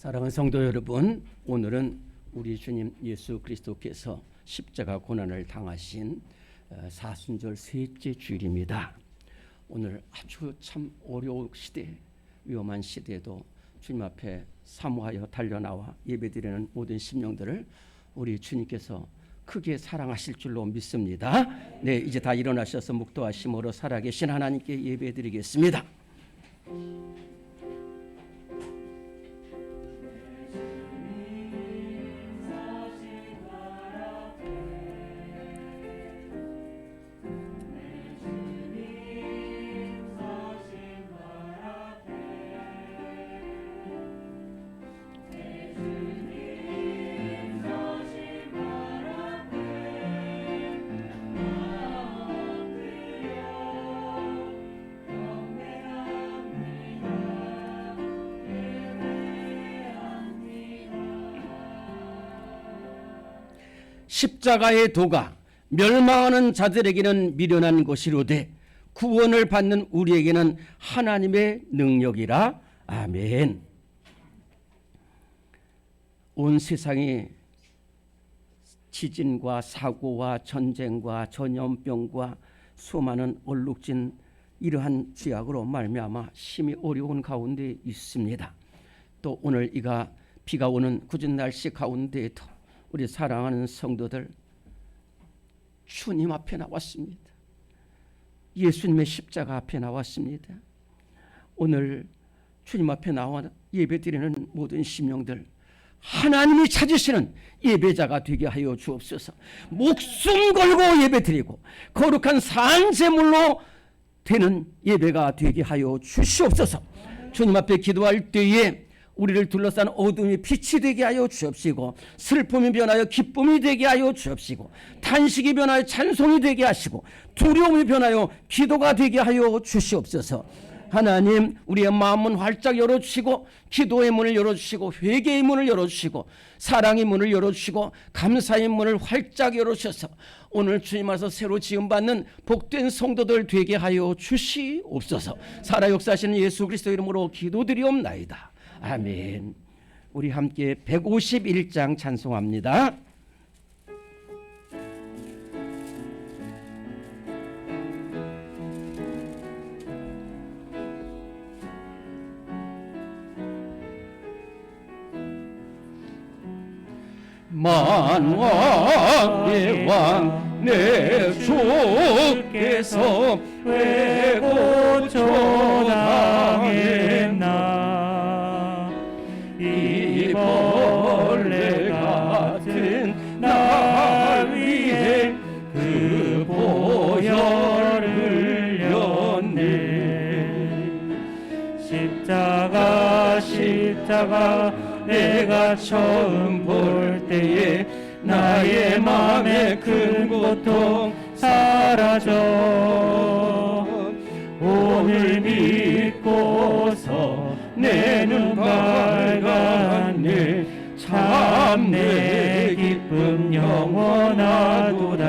사랑하는 성도 여러분, 오늘은 우리 주님 예수 그리스도께서 십자가 고난을 당하신 사순절 셋째 주일입니다. 오늘 아주 참 어려운 시대, 위험한 시대에도 주님 앞에 사모하여 달려나와 예배드리는 모든 심령들을 우리 주님께서 크게 사랑하실 줄로 믿습니다. 네, 이제 다 일어나셔서 묵도하심으로 살아계신 하나님께 예배드리겠습니다. 십자가의 도가 멸망하는 자들에게는 미련한 것이로되 구원을 받는 우리에게는 하나님의 능력이라. 아멘. 온 세상이 지진과 사고와 전쟁과 전염병과 수많은 얼룩진 이러한 죄악으로 말미암아 심히 어려운 가운데 있습니다. 또 오늘 비가 오는 궂은 날씨 가운데에도 우리 사랑하는 성도들 주님 앞에 나왔습니다. 예수님의 십자가 앞에 나왔습니다. 오늘 주님 앞에 나와 예배드리는 모든 심령들, 하나님이 찾으시는 예배자가 되게 하여 주옵소서. 목숨 걸고 예배드리고 거룩한 산제물로 되는 예배가 되게 하여 주시옵소서. 주님 앞에 기도할 때에 우리를 둘러싼 어둠이 빛이 되게 하여 주옵시고, 슬픔이 변하여 기쁨이 되게 하여 주옵시고, 탄식이 변하여 찬송이 되게 하시고, 두려움이 변하여 기도가 되게 하여 주시옵소서. 하나님, 우리의 마음은 활짝 열어주시고, 기도의 문을 열어주시고, 회개의 문을 열어주시고, 사랑의 문을 열어주시고, 감사의 문을 활짝 열어주셔서 오늘 주님 앞에서 새로 지음받는 복된 성도들 되게 하여 주시옵소서. 살아 역사하시는 예수 그리스도 이름으로 기도드리옵나이다. 아멘. 우리 함께 151장 찬송합니다. 만왕의 왕 내 주께서 왜 고초당했나. 이 벌레 같은 나 위에 그 보혈을 흘렸네. 십자가 내가 처음 볼 때에 나의 맘의 큰 고통 사라져. 오늘 믿고서 내 눈 밝았네. 참 내 기쁨 영원하도다.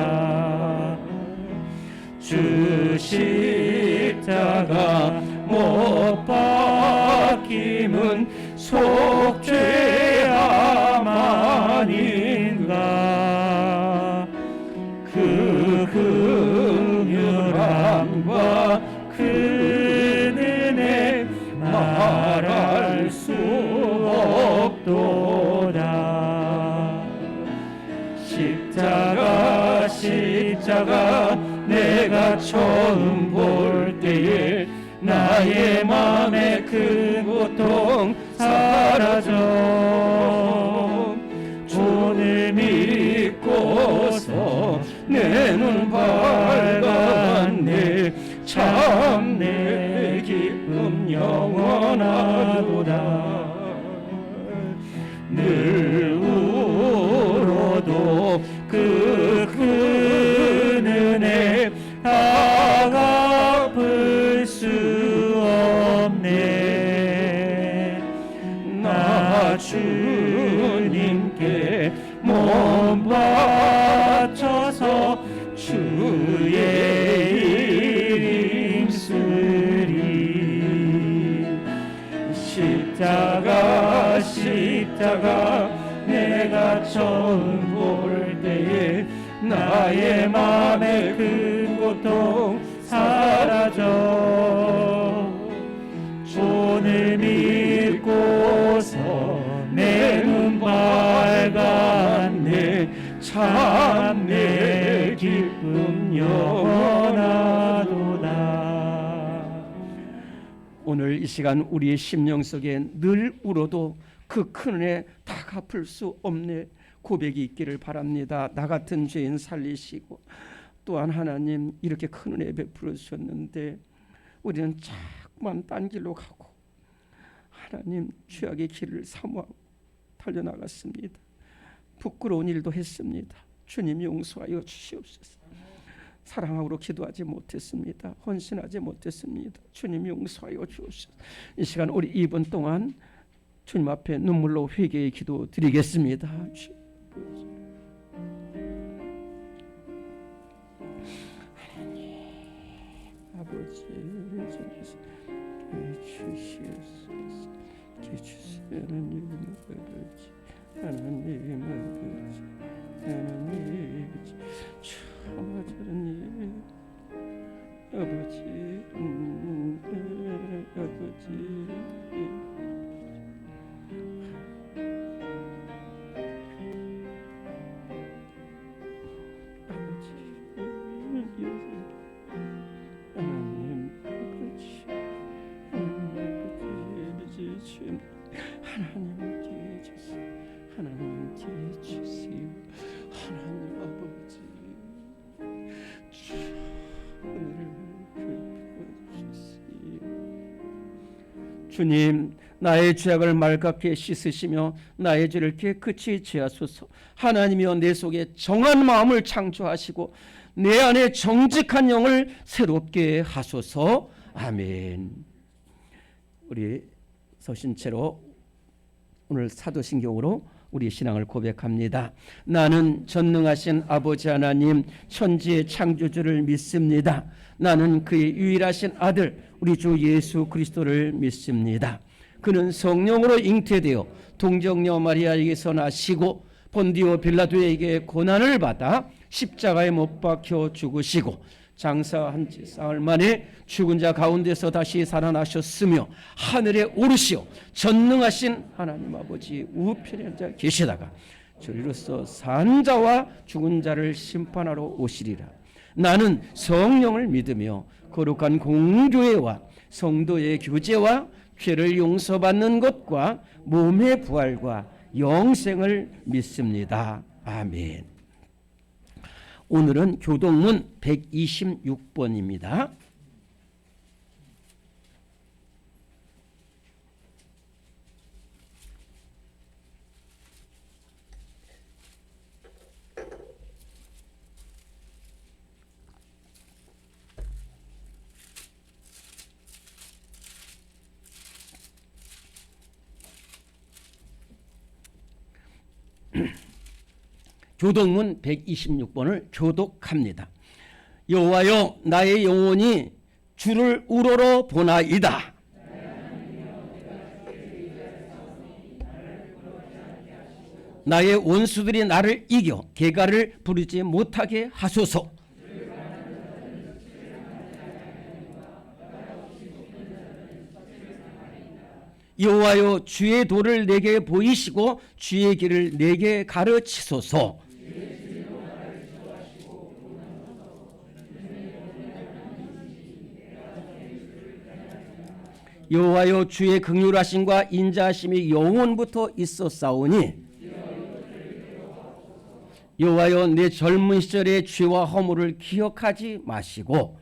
주 십자가 못 박힘은 속죄함 아닌가. 그 긍휼함과 그 은혜 말할 수 없도다. 십자가 내가 처음 볼 때에 나의 맘의 큰 고통 사라져. 오늘 믿고서 내 눈 밝았네. 참 내 기쁨 영원하도다. 늘 울어도 그 큰 은혜 다 갚을 수 없네. 나 주님께 몸 바쳐서 주 십자가 내가 처음 볼 때에 나의 맘의 큰 고통 사라져. 오늘 믿고서 내 눈 밝았네. 참 내 기쁨 영원하도다. 오늘 이 시간 우리의 심령 속에 늘 울어도 그 큰 은혜 다 갚을 수 없네 고백이 있기를 바랍니다. 나 같은 죄인 살리시고 또한 하나님 이렇게 큰 은혜 베풀어 주셨는데 우리는 자꾸만 딴 길로 가고 하나님 죄악의 길을 사모하고 달려나갔습니다. 부끄러운 일도 했습니다. 주님 용서하여 주시옵소서. 사랑하고 기도하지 못했습니다. 헌신하지 못했습니다. 주님 용서하여 주옵소서. 이 시간 우리 2분 동안 주님 앞에 눈물로 회개의 기도 드리겠습니다. 하나님 아버지 주시옵소서. 주시는 아버지 하나님 아버지 하나님 참아주는 아버지 아버지 하나님께 주세요. 하나님께 주세요. 하나님 아버지 은혜를 베풀어 주세요. 주님 나의 죄악을 말갛게 씻으시며 나의 죄를 깨끗이 제하소서. 하나님이여 내 속에 정한 마음을 창조하시고 내 안에 정직한 영을 새롭게 하소서. 아멘. 우리 서신 채로 오늘 사도신경으로 우리 신앙을 고백합니다. 나는 전능하신 아버지 하나님 천지의 창조주를 믿습니다. 나는 그의 유일하신 아들 우리 주 예수 그리스도를 믿습니다. 그는 성령으로 잉태되어 동정녀 마리아에게서 나시고 본디오 빌라도에게 고난을 받아 십자가에 못 박혀 죽으시고 장사한 지 사흘 만에 죽은 자 가운데서 다시 살아나셨으며 하늘에 오르시어 전능하신 하나님 아버지 우편에 앉아 계시다가 저리로서 산 자와 죽은 자를 심판하러 오시리라. 나는 성령을 믿으며 거룩한 공교회와 성도의 교제와 죄를 용서받는 것과 몸의 부활과 영생을 믿습니다. 아멘. 오늘은 교동문 126번입니다. 교동문 126번을 교독합니다. 여호와여 나의 영혼이 주를 우러러 보나이다. 나의 원수들이 나를 이겨 개가를 부르지 못하게 하소서. 여호와여 주의 도를 내게 보이시고 주의 길을 내게 가르치소서. 여호와여 주의 긍휼하심과 인자하심이 영원부터 있었사오니 여호와여 내 젊은 시절의 죄와 허물을 기억하지 마시고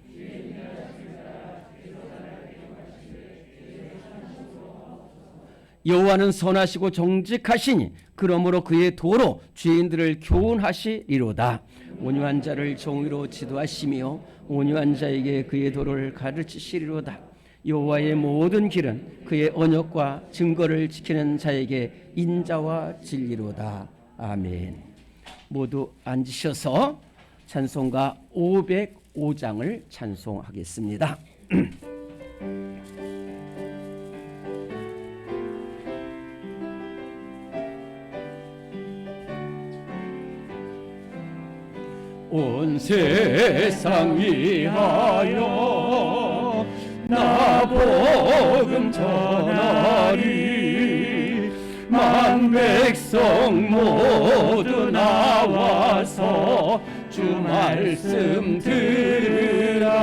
여호와는 선하시고 정직하시니 그러므로 그의 도로 죄인들을 교훈하시리로다. 온유한 자를 정의로 지도하시며 온유한 자에게 그의 도를 가르치시리로다. 여호와의 모든 길은 그의 언약과 증거를 지키는 자에게 인자와 진리로다. 아멘. 모두 앉으셔서 찬송가 505장을 찬송하겠습니다. 온 세상 위하여 나 복음 전하리. 만 백성 모두 나와서 주 말씀 들으라.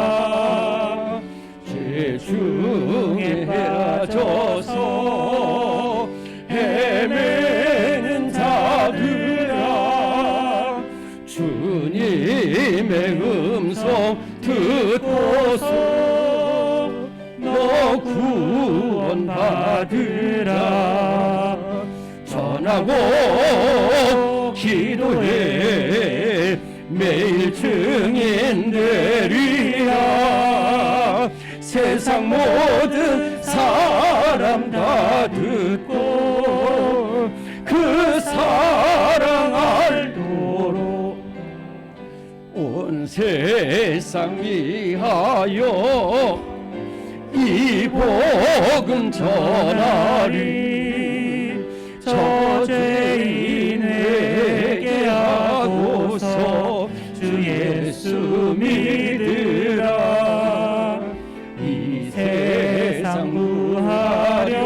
죄 중에 빠져서 헤매는 자들아, 주님의 음성 듣고서 너 구원 받으라. 전하고 기도해 매일 증인 되리라. 세상 모든 사람 다 듣고 그 사랑 알도록 온 세상 위하여 이 복음 전하리. 저 죄인에게 하고서 주 예수 믿으라. 이 세상 무하려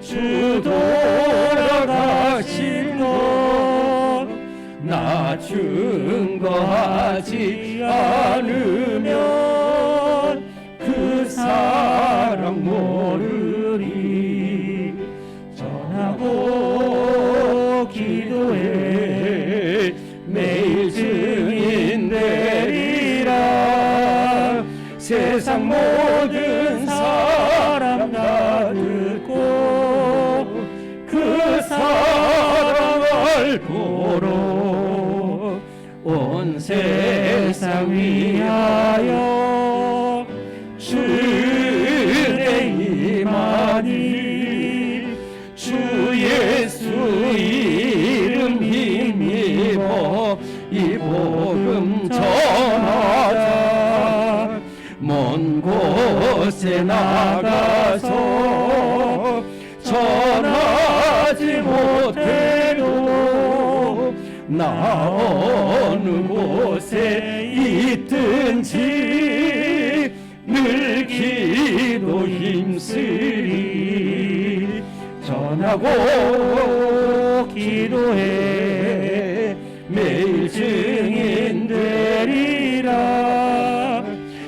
주 돌아가신 것 나 증거하지 않으면 그 사랑 모르리. 전하고 기도해 매일 증인 되리라. 세상 모든 사람 다 듣고 그 사랑 알도록 온 세상 위하여 주의 임하니. 주 예수 이름 힘입어 이 복음 전하자. 먼 곳에 나가서 전하지 못해도 나 어느 곳에 있든지 늘 기도 힘쓰리. 전하고 기도해 매일 증인 되리라.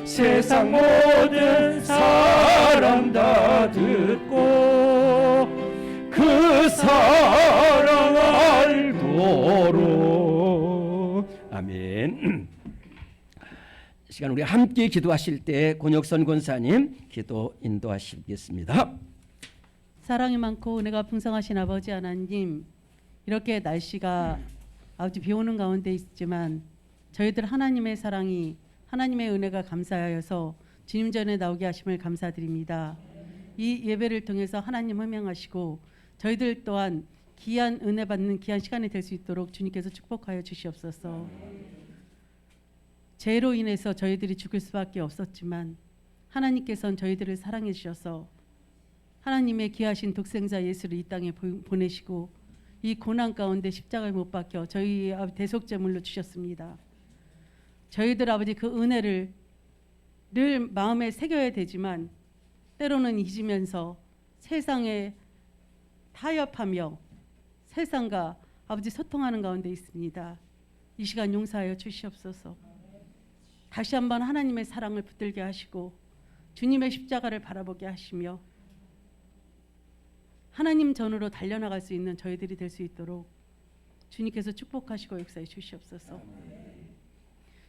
세상 모든 사람 다 듣고 그 사랑 알도록. 아멘. 시간 우리 함께 기도하실 때 권혁선 권사님 기도 인도하시겠습니다. 사랑이 많고 은혜가 풍성하신 아버지 하나님, 이렇게 날씨가 아버지 비 오는 가운데 있지만 저희들 하나님의 사랑이, 하나님의 은혜가 감사하여서 주님 전에 나오게 하심을 감사드립니다. 이 예배를 통해서 하나님 흠명하시고 저희들 또한 귀한 은혜 받는 귀한 시간이 될 수 있도록 주님께서 축복하여 주시옵소서. 죄로 인해서 저희들이 죽을 수밖에 없었지만 하나님께서는 저희들을 사랑해 주셔서 하나님의 귀하신 독생자 예수를 이 땅에 보내시고 이 고난 가운데 십자가에 못 박혀 저희 대속제물로 주셨습니다. 저희들 아버지 그 은혜를 늘 마음에 새겨야 되지만 때로는 잊으면서 세상에 타협하며 세상과 아버지 소통하는 가운데 있습니다. 이 시간 용서하여 주시옵소서. 다시 한번 하나님의 사랑을 붙들게 하시고 주님의 십자가를 바라보게 하시며 하나님 전으로 달려나갈 수 있는 저희들이 될 수 있도록 주님께서 축복하시고 역사해 주시옵소서.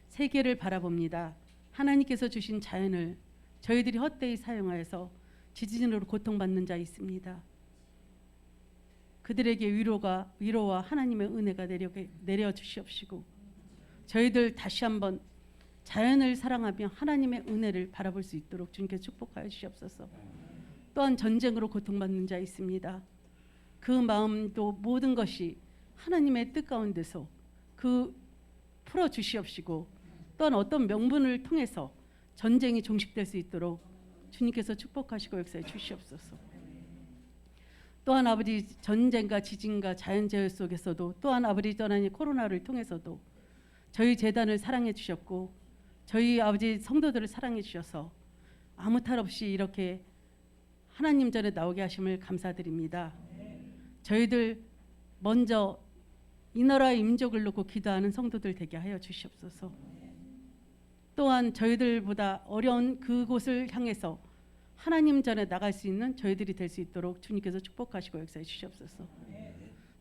세계를 바라봅니다. 하나님께서 주신 자연을 저희들이 헛되이 사용하여서 지진으로 고통받는 자 있습니다. 그들에게 위로와 하나님의 은혜가 내려 주시옵시고 저희들 다시 한번 자연을 사랑하며 하나님의 은혜를 바라볼 수 있도록 주님께서 축복하여 주시옵소서. 또한 전쟁으로 고통받는 자 있습니다. 그 마음도 모든 것이 하나님의 뜻 가운데서 그 풀어 주시옵시고 또한 어떤 명분을 통해서 전쟁이 종식될 수 있도록 주님께서 축복하시고 역사해 주시옵소서. 또한 아버지 전쟁과 지진과 자연재해 속에서도 또한 아버지 하나님 코로나를 통해서도 저희 재단을 사랑해 주셨고 저희 아버지 성도들을 사랑해 주셔서 아무 탈 없이 이렇게 하나님 전에 나오게 하심을 감사드립니다. 저희들 먼저 이 나라의 임족을 놓고 기도하는 성도들 되게 하여 주시옵소서. 또한 저희들보다 어려운 그곳을 향해서 하나님 전에 나갈 수 있는 저희들이 될 수 있도록 주님께서 축복하시고 역사해 주시옵소서.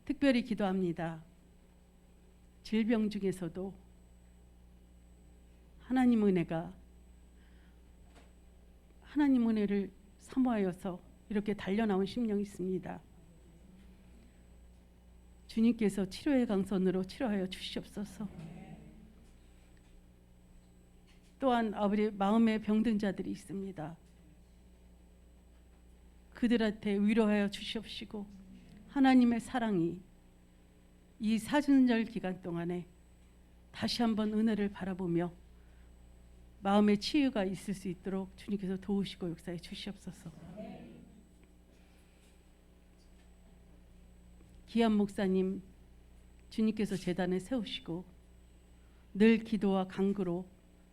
특별히 기도합니다. 질병 중에서도 하나님 은혜가 하나님 은혜를 사모하여서 이렇게 달려나온 심령이 있습니다. 주님께서 치료의 강선으로 치료하여 주시옵소서. 또한 아버지 마음에 병든 자들이 있습니다. 그들한테 위로하여 주시옵시고 하나님의 사랑이 이 사순절 기간 동안에 다시 한번 은혜를 바라보며 마음의 치유가 있을 수 있도록 주님께서 도우시고 역사해 주시옵소서. 기한 목사님 주님께서 재단에 세우시고 늘 기도와 간구로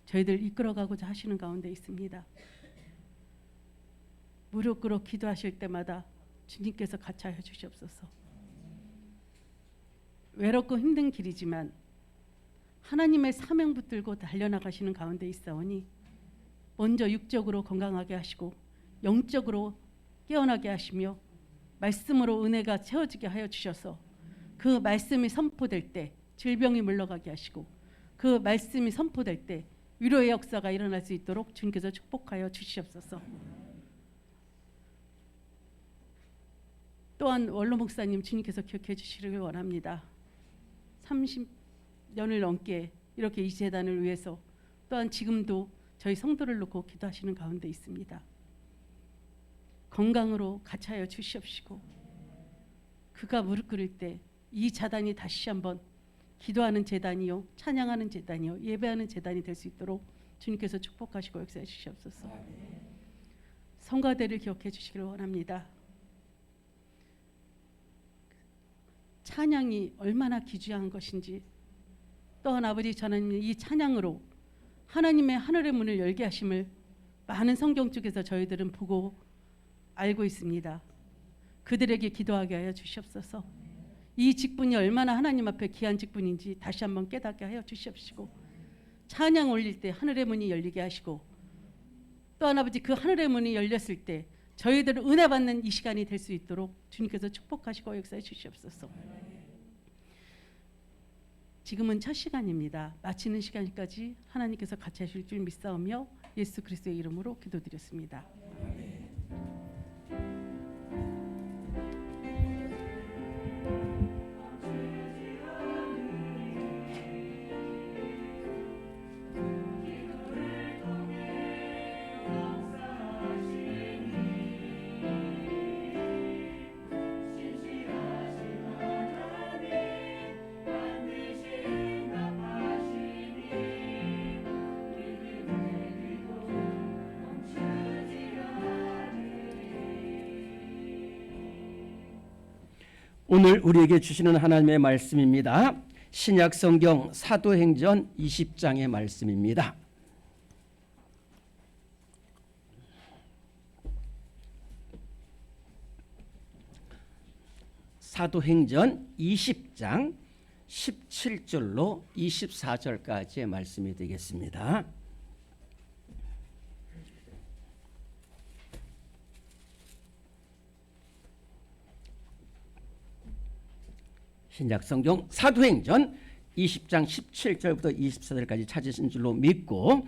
저희들 이끌어가고자 하시는 가운데 있습니다. 무릎 꿇어 기도하실 때마다 주님께서 같이 하여 주시옵소서. 외롭고 힘든 길이지만 하나님의 사명 붙들고 달려나가시는 가운데 있사오니 먼저 육적으로 건강하게 하시고 영적으로 깨어나게 하시며 말씀으로 은혜가 채워지게 하여 주셔서 그 말씀이 선포될 때 질병이 물러가게 하시고 그 말씀이 선포될 때 위로의 역사가 일어날 수 있도록 주님께서 축복하여 주시옵소서. 또한 원로 목사님 주님께서 기억해 주시기를 원합니다. 30년을 넘게 이렇게 이 재단을 위해서 또한 지금도 저희 성도를 놓고 기도하시는 가운데 있습니다. 건강으로 같이 하여 주시옵시고 그가 무릎 꿇을 때 이 재단이 다시 한번 기도하는 재단이요 찬양하는 재단이요 예배하는 재단이 될 수 있도록 주님께서 축복하시고 역사해 주시옵소서. 성가대를 기억해 주시기를 원합니다. 찬양이 얼마나 귀중한 것인지 또한 아버지 하나님 이 찬양으로 하나님의 하늘의 문을 열게 하심을 많은 성경 쪽에서 저희들은 보고 알고 있습니다. 그들에게 기도하게 하여 주시옵소서. 이 직분이 얼마나 하나님 앞에 귀한 직분인지 다시 한번 깨닫게 하여 주시옵시고 찬양 올릴 때 하늘의 문이 열리게 하시고 또한 아버지 그 하늘의 문이 열렸을 때 저희들은 은혜 받는 이 시간이 될 수 있도록 주님께서 축복하시고 역사해 주시옵소서. 지금은 첫 시간입니다. 마치는 시간까지 하나님께서 같이 하실 줄 믿사오며 예수 그리스도의 이름으로 기도드렸습니다. 오늘 우리에게 주시는 하나님의 말씀입니다. 신약성경 사도행전 20장의 말씀입니다. 사도행전 20장 17절로 24절까지의 말씀이 되겠습니다. 신약성경 사도행전 20장 17절부터 24절까지 찾으신 줄로 믿고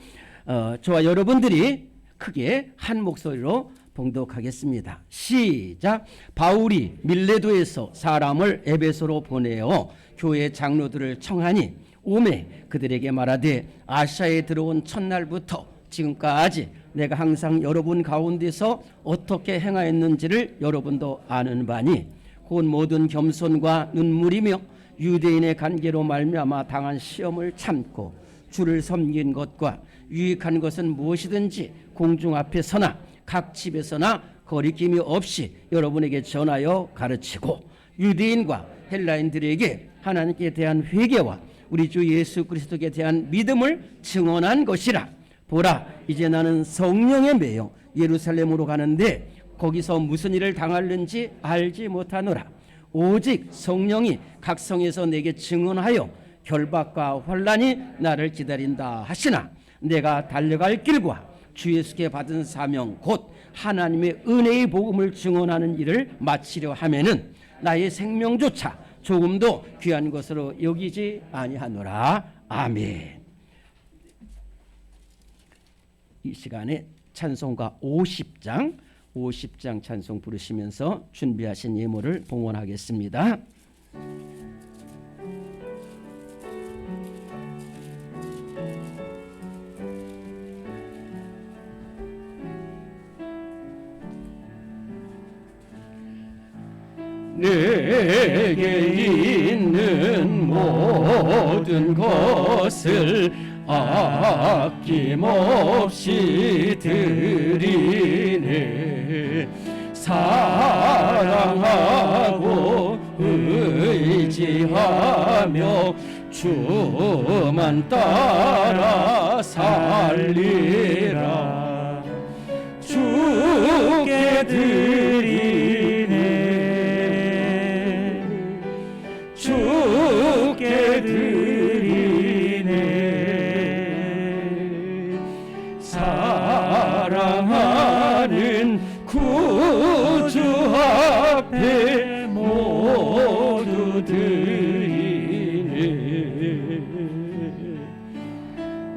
저와 여러분들이 크게 한 목소리로 봉독하겠습니다. 시작. 바울이 밀레도에서 사람을 에베소로 보내어 교회 장로들을 청하니 오매 그들에게 말하되 아시아에 들어온 첫날부터 지금까지 내가 항상 여러분 가운데서 어떻게 행하였는지를 여러분도 아는 바니 곧 모든 겸손과 눈물이며 유대인의 관계로 말미암아 당한 시험을 참고 주를 섬긴 것과 유익한 것은 무엇이든지 공중 앞에서나 각 집에서나 거리낌이 없이 여러분에게 전하여 가르치고 유대인과 헬라인들에게 하나님께 대한 회개와 우리 주 예수 그리스도에 대한 믿음을 증언한 것이라. 보라, 이제 나는 성령에 매여 예루살렘으로 가는데 거기서 무슨 일을 당하는지 알지 못하노라. 오직 성령이 각 성에서 내게 증언하여 결박과 환난이 나를 기다린다 하시나, 내가 달려갈 길과 주 예수께 받은 사명 곧 하나님의 은혜의 복음을 증언하는 일을 마치려 하면은 나의 생명조차 조금도 귀한 것으로 여기지 아니하노라. 아멘. 이 시간에 찬송가 50장 찬송 부르시면서 준비하신 예물을 봉헌하겠습니다. 내게 있는 모든 것을 아낌없이 드리네. 사랑하고 의지하며 주만 따라 살리라. 주께 드리네. 주께 드리네. 사랑하는 구주 앞에 모두 드리네.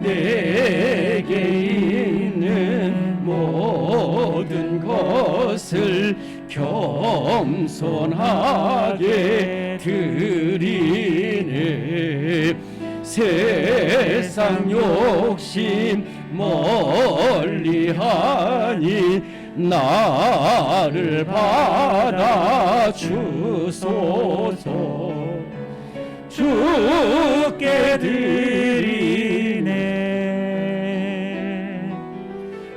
내게 있는 모든 것을 겸손하게 드리네. 세상 욕심 멀리하니 나를 받아 주소서. 주께 드리네.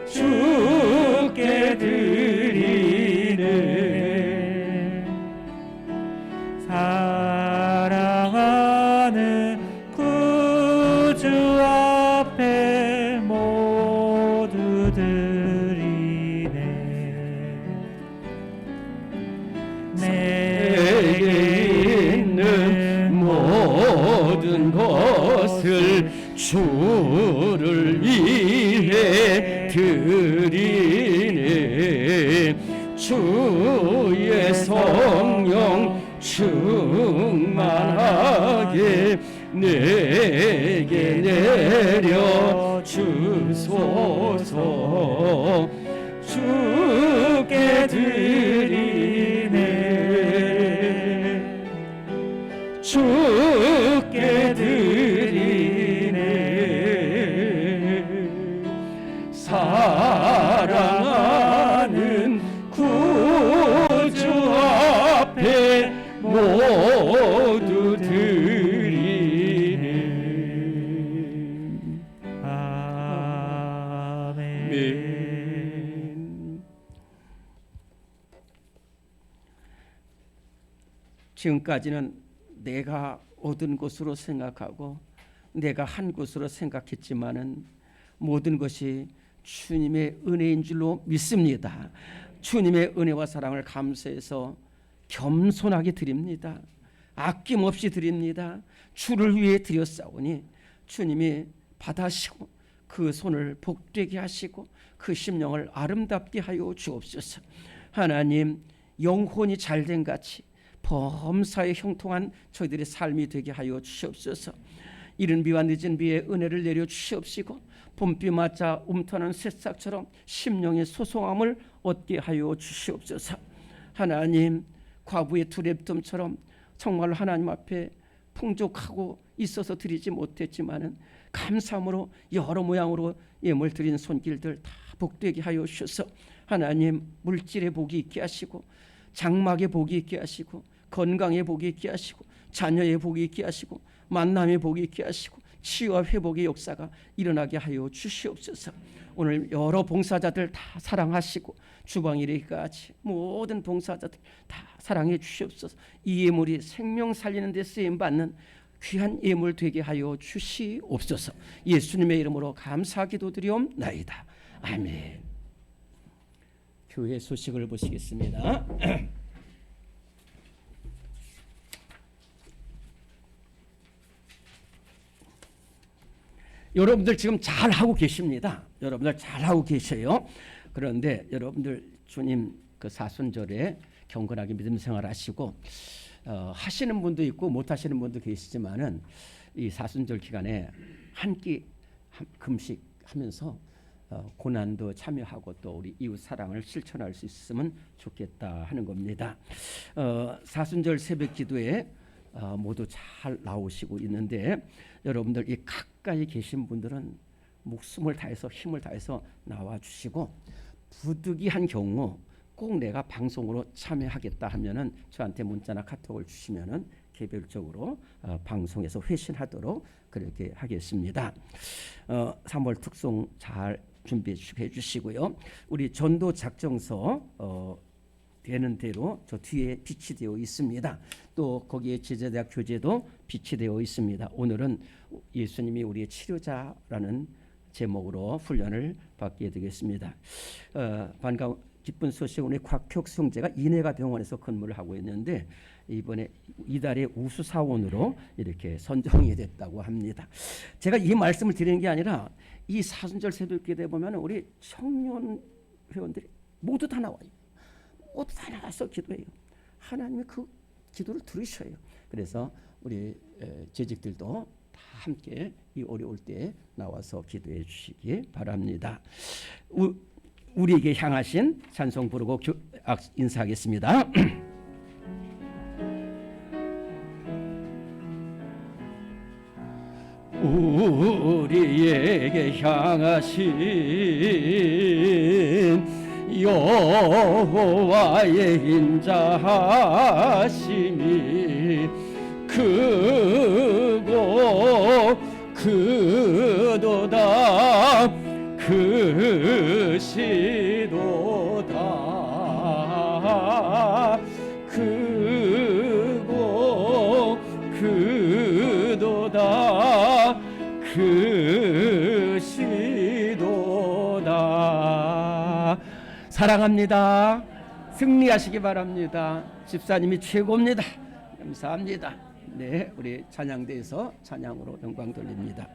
주께 드리네. 사랑하는 구주 앞에 모두 드리네. 내게 있는 모든 것을 주를 위해 드리네. 주의 성령 충만하게 내게 내려 주소서. 주께 드리네. 주께 드리네. 사랑하는 구주 앞에 모두 드리네. 아멘. 지금까지는 내가 얻은 것으로 생각하고 내가 한 것으로 생각했지만은 모든 것이 주님의 은혜인 줄로 믿습니다. 주님의 은혜와 사랑을 감사해서 겸손하게 드립니다. 아낌없이 드립니다. 주를 위해 드렸사오니 주님이 받아시고 그 손을 복되게 하시고 그 심령을 아름답게 하여 주옵소서. 하나님, 영혼이 잘된 같이 범사에 형통한 저희들의 삶이 되게 하여 주시옵소서. 이른 비와 늦은 비에 은혜를 내려 주시옵시고 봄비 맞아 움터는 새싹처럼 심령의 소송함을 얻게 하여 주시옵소서. 하나님, 과부의 두랩돔처럼 정말 하나님 앞에 풍족하고 있어서 드리지 못했지만은 감사함으로 여러 모양으로 예물 드린 손길들 다 복되게 하여 주셔서 하나님, 물질의 복이 있게 하시고 장막의 복이 있게 하시고 건강의 복이 있게 하시고 자녀의 복이 있게 하시고 만남의 복이 있게 하시고 치유와 회복의 역사가 일어나게 하여 주시옵소서. 오늘 여러 봉사자들 다 사랑하시고 주방 이르기까지 모든 봉사자들 다 사랑해 주시옵소서. 이 예물이 생명 살리는 데 쓰임 받는 귀한 예물 되게 하여 주시옵소서. 예수님의 이름으로 감사 기도드리옵나이다. 아멘. 교회 소식을 보시겠습니다. 여러분들 지금 잘하고 계십니다. 여러분들 잘하고 계셔요. 그런데 여러분들 주님 그 사순절에 경건하게 믿음 생활하시고 하시는 분도 있고 못 하시는 분도 계시지만은 이 사순절 기간에 한 끼 금식하면서 고난도 참여하고 또 우리 이웃 사랑을 실천할 수 있으면 좋겠다 하는 겁니다. 사순절 새벽 기도에 모두 잘 나오시고 있는데 여러분들 이 가까이 계신 분들은 목숨을 다해서 힘을 다해서 나와 주시고 부득이한 경우 꼭 내가 방송으로 참여하겠다 하면은 저한테 문자나 카톡을 주시면은 개별적으로 방송에서 회신하도록 그렇게 하겠습니다. 3월 특송 잘 준비해 주시고요. 우리 전도 작정서 되는 대로 저 뒤에 빛이 되어 있습니다. 또 거기에 제자대학 교재도 빛이 되어 있습니다. 오늘은 예수님이 우리의 치료자라는 제목으로 훈련을 받게 되겠습니다. 반가운 기쁜 소식, 우리 곽혁 형제가 인해가 병원에서 근무를 하고 있는데 이번에 이달의 우수 사원으로 이렇게 선정이 됐다고 합니다. 제가 이 말씀을 드리는 게 아니라 이 사순절 새벽기도에 보면 우리 청년 회원들이 모두 다 나와요. 모두 다 나와서 기도해요. 하나님이 그 기도를 들으셔요. 그래서 우리 재직들도 다 함께 이 어려울 때 나와서 기도해 주시기 바랍니다. 우리에게 향하신 찬송 부르고 인사하겠습니다. 우리에게 향하신 여호와의 인자하심이 크고 크도다 크시도다 크고 크도다 크시도다. 사랑합니다. 승리하시기 바랍니다. 집사님이 최고입니다. 감사합니다. 네, 우리 찬양대에서 찬양으로 영광 돌립니다.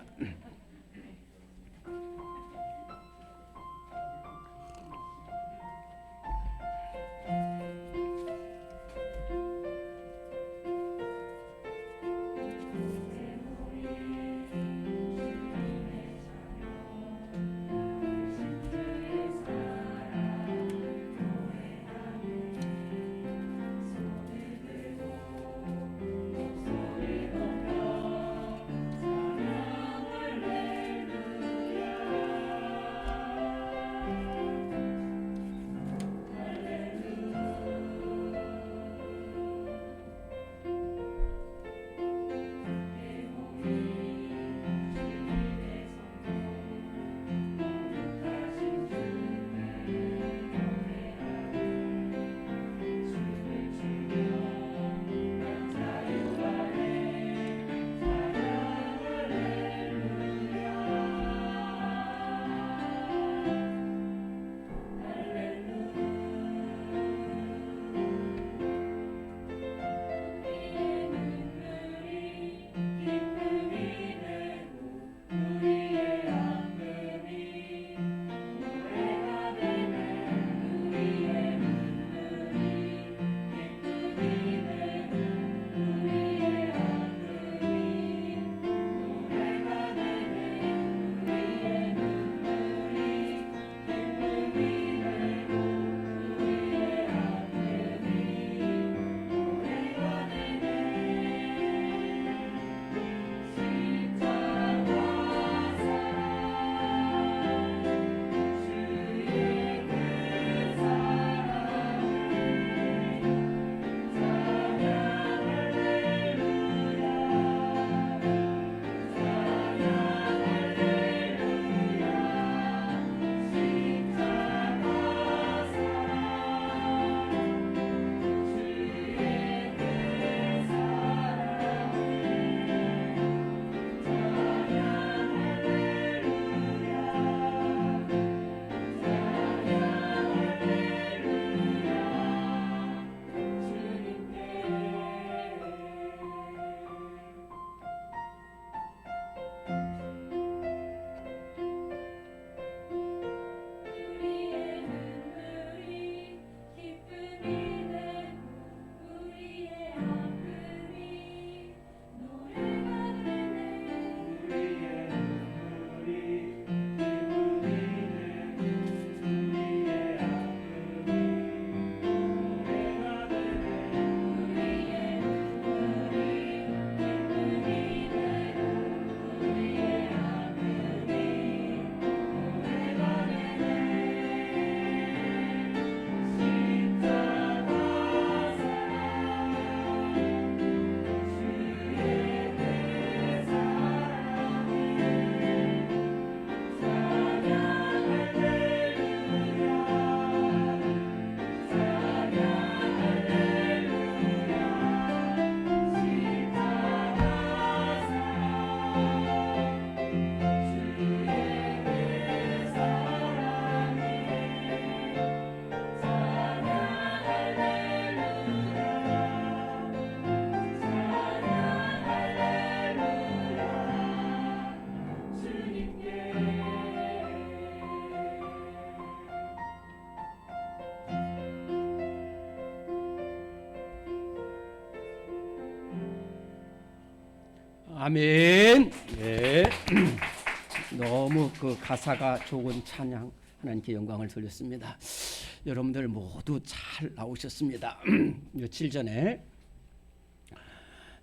아멘. 네. 너무 그 가사가 좋은 찬양 하나님께 영광을 돌렸습니다. 여러분들 모두 잘 나오셨습니다. 며칠 전에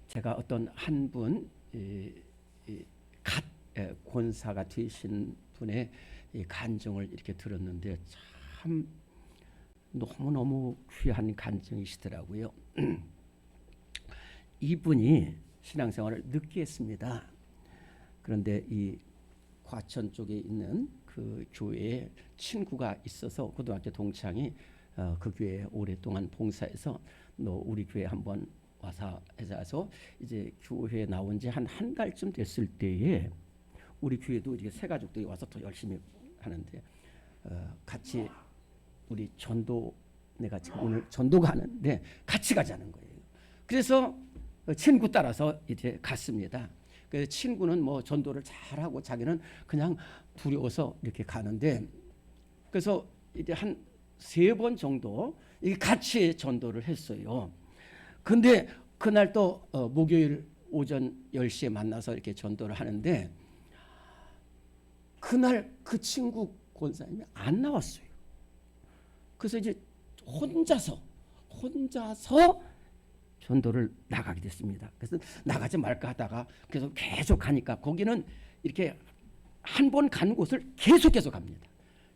제가 어떤 한 분 갓 권사가 되신 분의 간증을 이렇게 들었는데 참 너무너무 귀한 간증이시더라고요. 이분이 신앙생활을 늦게 했습니다. 그런데 이 과천 쪽에 있는 그 교회에 친구가 있어서 고등학교 동창이 그 교회에 오랫동안 봉사해서 너 우리 교회 한번 와서 해서 이제 교회에 나온 지 한 달쯤 됐을 때에 우리 교회도 이렇게 새 가족들이 와서 더 열심히 하는데 같이 우리 전도 내가 지금 오늘 전도 가는데 같이 가자는 거예요. 그래서 친구 따라서 이제 갔습니다. 그 친구는 뭐 전도를 잘하고 자기는 그냥 두려워서 이렇게 가는데 그래서 이제 한 3번 정도 같이 전도를 했어요. 근데 그날 또 목요일 오전 10시에 만나서 이렇게 전도를 하는데 그날 그 친구 권사님이 안 나왔어요. 그래서 이제 혼자서 전도를 나가게 됐습니다. 그래서 나가지 말까 하다가 그래서 계속 가니까 거기는 이렇게 한 번 간 곳을 계속해서 갑니다.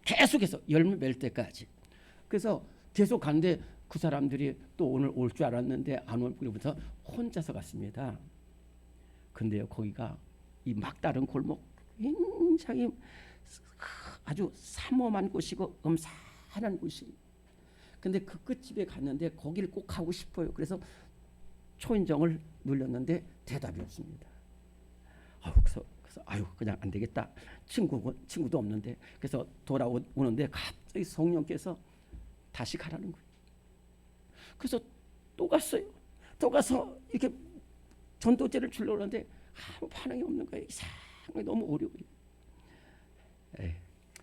계속해서 열매 맺을 때까지. 그래서 계속 가는데 그 사람들이 또 오늘 올 줄 알았는데 안 오고부터 혼자서 갔습니다. 근데요 거기가 이 막다른 골목 굉장히 아주 삼엄한 곳이고 음산한 곳이. 근데 그 끝집에 갔는데 거기를 꼭 가고 싶어요. 그래서 초인종을 눌렀는데 대답이 없습니다. 그래서 그냥 안 되겠다. 친구도 없는데 그래서 돌아오는데 갑자기 성령께서 다시 가라는 거예요. 그래서 또 갔어요. 또 가서 이렇게 전도제를 주려고 하는데 아무 반응이 없는 거예요. 이상하게 너무 어려워요.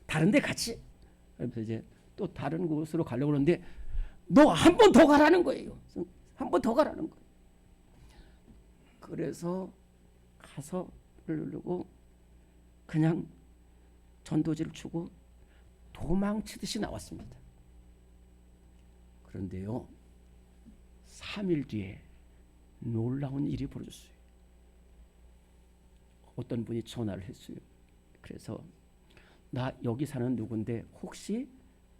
다른 데 같이. 그래서 이제 또 다른 곳으로 가려고 하는데 너 한 번 더 가라는 거예요. 한 번 더 가라는 거예요. 그래서 가서 누르고 그냥 전도지를 주고 도망치듯이 나왔습니다. 그런데요 3일 뒤에 놀라운 일이 벌어졌어요. 어떤 분이 전화를 했어요. 그래서 나 여기 사는 누군데 혹시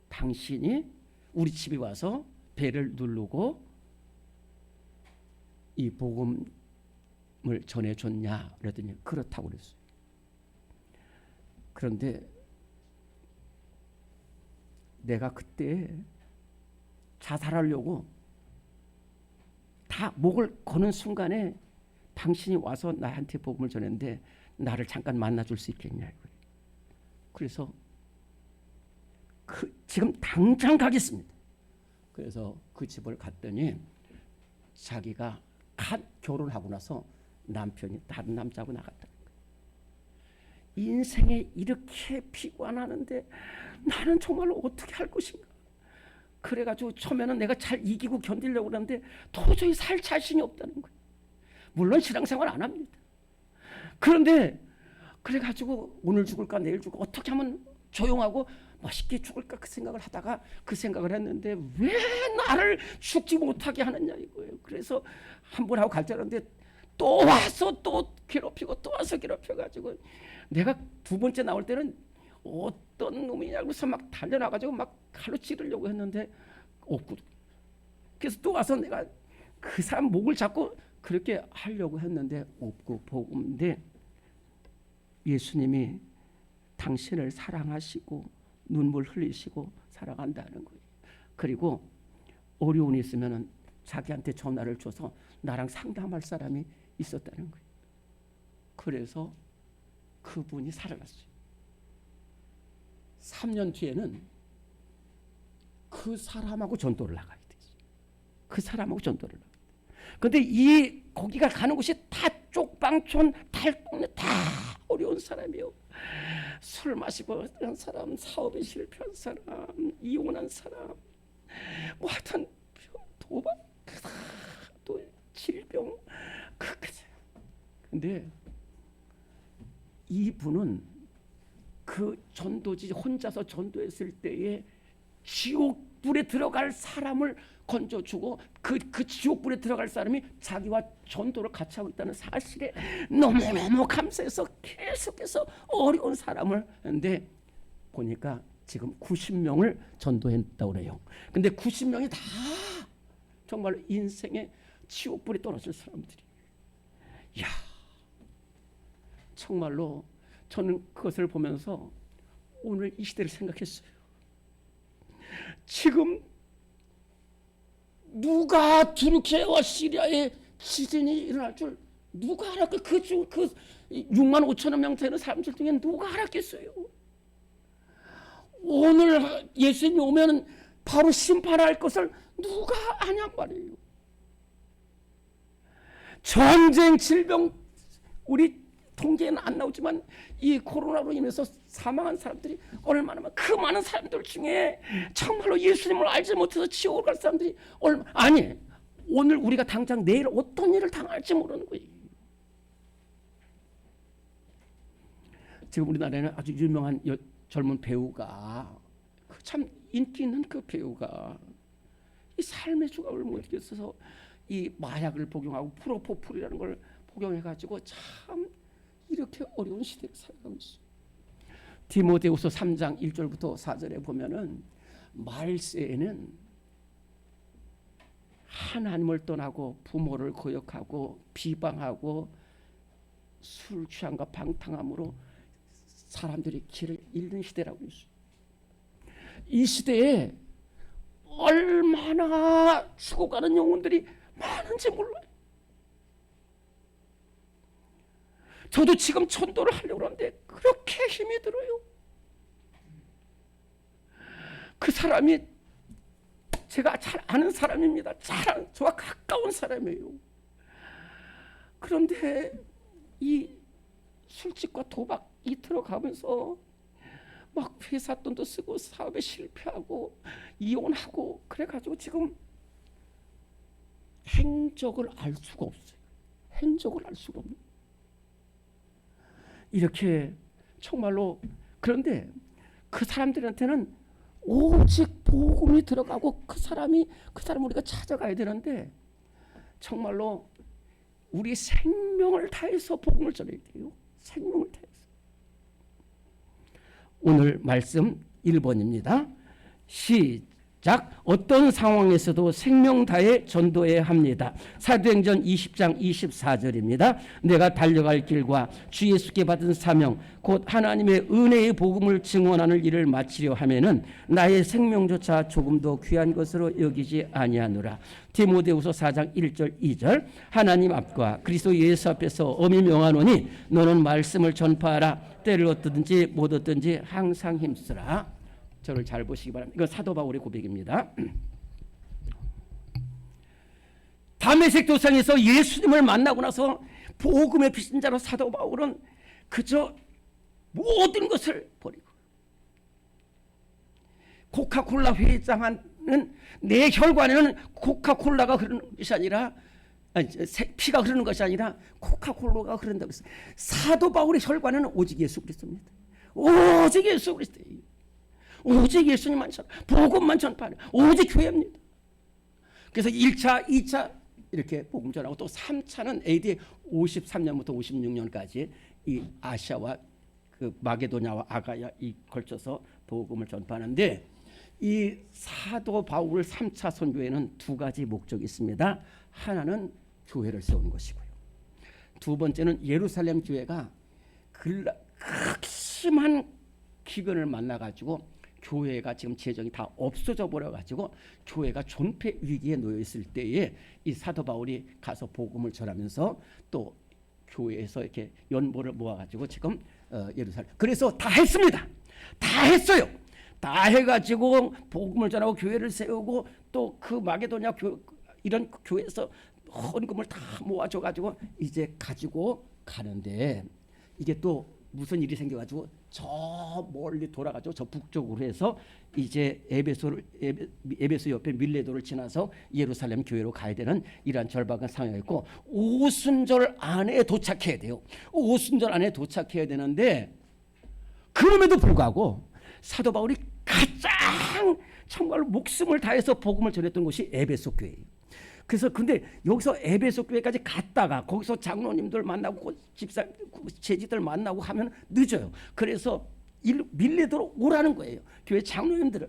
당신이 우리 집에 와서 벨을 누르고 이 복음을 전해줬냐 그랬더니 그렇다고 그랬어요. 그런데 내가 그때 자살하려고 다 목을 거는 순간에 당신이 와서 나한테 복음을 전했는데 나를 잠깐 만나줄 수 있겠냐. 그래서 지금 당장 가겠습니다. 그래서 그 집을 갔더니 자기가 갓 결혼하고 나서 남편이 다른 남자하고 나갔다는 거예요. 인생에 이렇게 비관하는데 나는 정말 어떻게 할 것인가. 그래가지고 처음에는 내가 잘 이기고 견디려고 그러는데 도저히 살 자신이 없다는 거예요. 물론 신앙생활 안 합니다. 그런데 그래가지고 오늘 죽을까 내일 죽을까 어떻게 하면 조용하고 멋있게 죽을까 그 생각을 하다가 그 생각을 했는데 왜 나를 죽지 못하게 하느냐 이거예요. 그래서 한 번 하고 갈 줄 알았는데 또 와서 또 괴롭히고 또 와서 괴롭혀가지고 내가 2번째 나올 때는 어떤 놈이냐고서 막 달려나가지고 막 칼로 찌르려고 했는데 없고 그래서 또 와서 내가 그 사람 목을 잡고 그렇게 하려고 했는데 없고 복음인데 예수님이 당신을 사랑하시고 눈물 흘리시고 사랑한다는 거예요. 그리고 어려움이 있으면 자기한테 전화를 줘서 나랑 상담할 사람이 있었다는 거예요. 그래서 그분이 살아났어요. 3년 뒤에는 그 사람하고 전도를 나가야 되죠. 그 사람하고 전도를 나가야 돼요. 그런데 이 거기가 가는 곳이 다 쪽방촌 달동네 다 어려운 사람이요. 술 마시고 한 사람, 사업에 실패한 사람, 이혼한 사람, 뭐 하여튼 도박, 또 질병, 근데 이분은 그 전도지 혼자서 전도했을 때에 지옥불에 들어갈 사람을 건져주고 그 지옥불에 들어갈 사람이 자기와 전도를 같이 하고 있다는 사실에 너무너무 감사해서 계속해서 어려운 사람을 근데 보니까 지금 90명을 전도했다고 그래요. 근데 90명이 다 정말 인생의 지옥불에 떨어질 사람들이. 야, 정말로 저는 그것을 보면서 오늘 이 시대를 생각했어요. 지금 누가 투르키예와 시리아에 지진이 일어날 줄 누가 알았고 그 6만 5천여 명 되는 사람들 중에 누가 알았겠어요. 오늘 예수님이 오면 바로 심판할 것을 누가 아냔 말이에요. 전쟁, 질병, 우리 통계에는 안 나오지만 이 코로나로 인해서 사망한 사람들이 얼마나 많아. 그 많은 사람들 중에 정말로 예수님을 알지 못해서 지옥을 갈 사람들이 아니 오늘 우리가 당장 내일 어떤 일을 당할지 모르는 거예요. 지금 우리나라에는 아주 유명한 젊은 배우가 참 인기 있는 그 배우가 이 삶의 주각을 못 이겨서 이 마약을 복용하고 프로포폴이라는 걸 복용해가지고 참 이렇게 어려운 시대를 살아가고 있어요. 디모데후서 3장 1절부터 4절에 보면은 말세에는 하나님을 떠나고 부모를 거역하고 비방하고 술 취함과 방탕함으로 사람들이 길을 잃는 시대라고 있어요. 이 시대에 얼마나 죽어가는 영혼들이 많은지 몰라요. 저도 지금 전도를 하려고 하는데 그렇게 힘이 들어요. 그 사람이 제가 잘 아는 사람입니다. 저와 가까운 사람이에요. 그런데 이 술집과 도박이 들어가면서 막 회사 돈도 쓰고 사업에 실패하고 이혼하고 그래가지고 지금 행적을 알 수가 없어요. 행적을 알 수가 없는. 이렇게 정말로 그런데 그 사람들한테는 오직 복음이 들어가고 그 사람을 우리가 찾아가야 되는데 정말로 우리 생명을 다해서 복음을 전해야 돼요. 생명을 다해서. 오늘 말씀 1번입니다. 시작. 어떤 상황에서도 생명 다해 전도해야 합니다. 사도행전 20장 24절입니다. 내가 달려갈 길과 주 예수께 받은 사명 곧 하나님의 은혜의 복음을 증언하는 일을 마치려 하면은 나의 생명조차 조금도 귀한 것으로 여기지 아니하노라. 디모데후서 4장 1절 2절 하나님 앞과 그리스도 예수 앞에서 엄히 명하노니 너는 말씀을 전파하라. 때를 얻든지 못 얻든지 항상 힘쓰라. 저를 잘 보시기 바랍니다. 이건 사도 바울의 고백입니다. 다메섹 도상에서 예수님을 만나고 나서 복음의 비신자로 사도 바울은 그저 모든 것을 버리고 코카콜라 회장하는 내 혈관에는 코카콜라가 흐르는 것이 아니라 피가 흐르는 것이 아니라 코카콜라가 흐른다고 했어요. 사도 바울의 혈관에는 오직 예수 그리스도입니다. 오직 예수 그리스도예요. 오직 예수님만 전파, 복음만 전파하는 오직 교회입니다. 그래서 1차, 2차 이렇게 복음 전하고 또 3차는 AD 53년부터 56년까지 이 아시아와 그 마게도냐와 아가야 이 걸쳐서 복음을 전파하는데 이 사도 바울 3차 선교에는 두 가지 목적이 있습니다. 하나는 교회를 세우는 것이고요. 두 번째는 예루살렘 교회가 극심한 기근을 만나가지고 교회가 지금 재정이 다 없어져 버려가지고 교회가 존폐 위기에 놓여 있을 때에 이 사도 바울이 가서 복음을 전하면서 또 교회에서 이렇게 연보를 모아가지고 지금 예루살렘 그래서 다 했습니다. 다 했어요. 다 해가지고 복음을 전하고 교회를 세우고 또 그 마게도냐 이런 교회에서 헌금을 다 모아줘가지고 이제 가지고 가는데 이게 또 무슨 일이 생겨가지고 저 멀리 돌아가지고 저 북쪽으로 해서 이제 에베소 옆에 밀레도를 지나서 예루살렘 교회로 가야 되는 이러한 절박한 상황이었고, 오순절 안에 도착해야 돼요. 오순절 안에 도착해야 되는데, 그럼에도 불구하고 사도 바울이 가장 정말 목숨을 다해서 복음을 전했던 곳이 에베소 교회예요. 그래서 근데 여기서 에베소 교회까지 갔다가 거기서 장로님들 만나고 집사 제지들 만나고 하면 늦어요. 그래서 밀레도로 오라는 거예요. 교회 장로님들,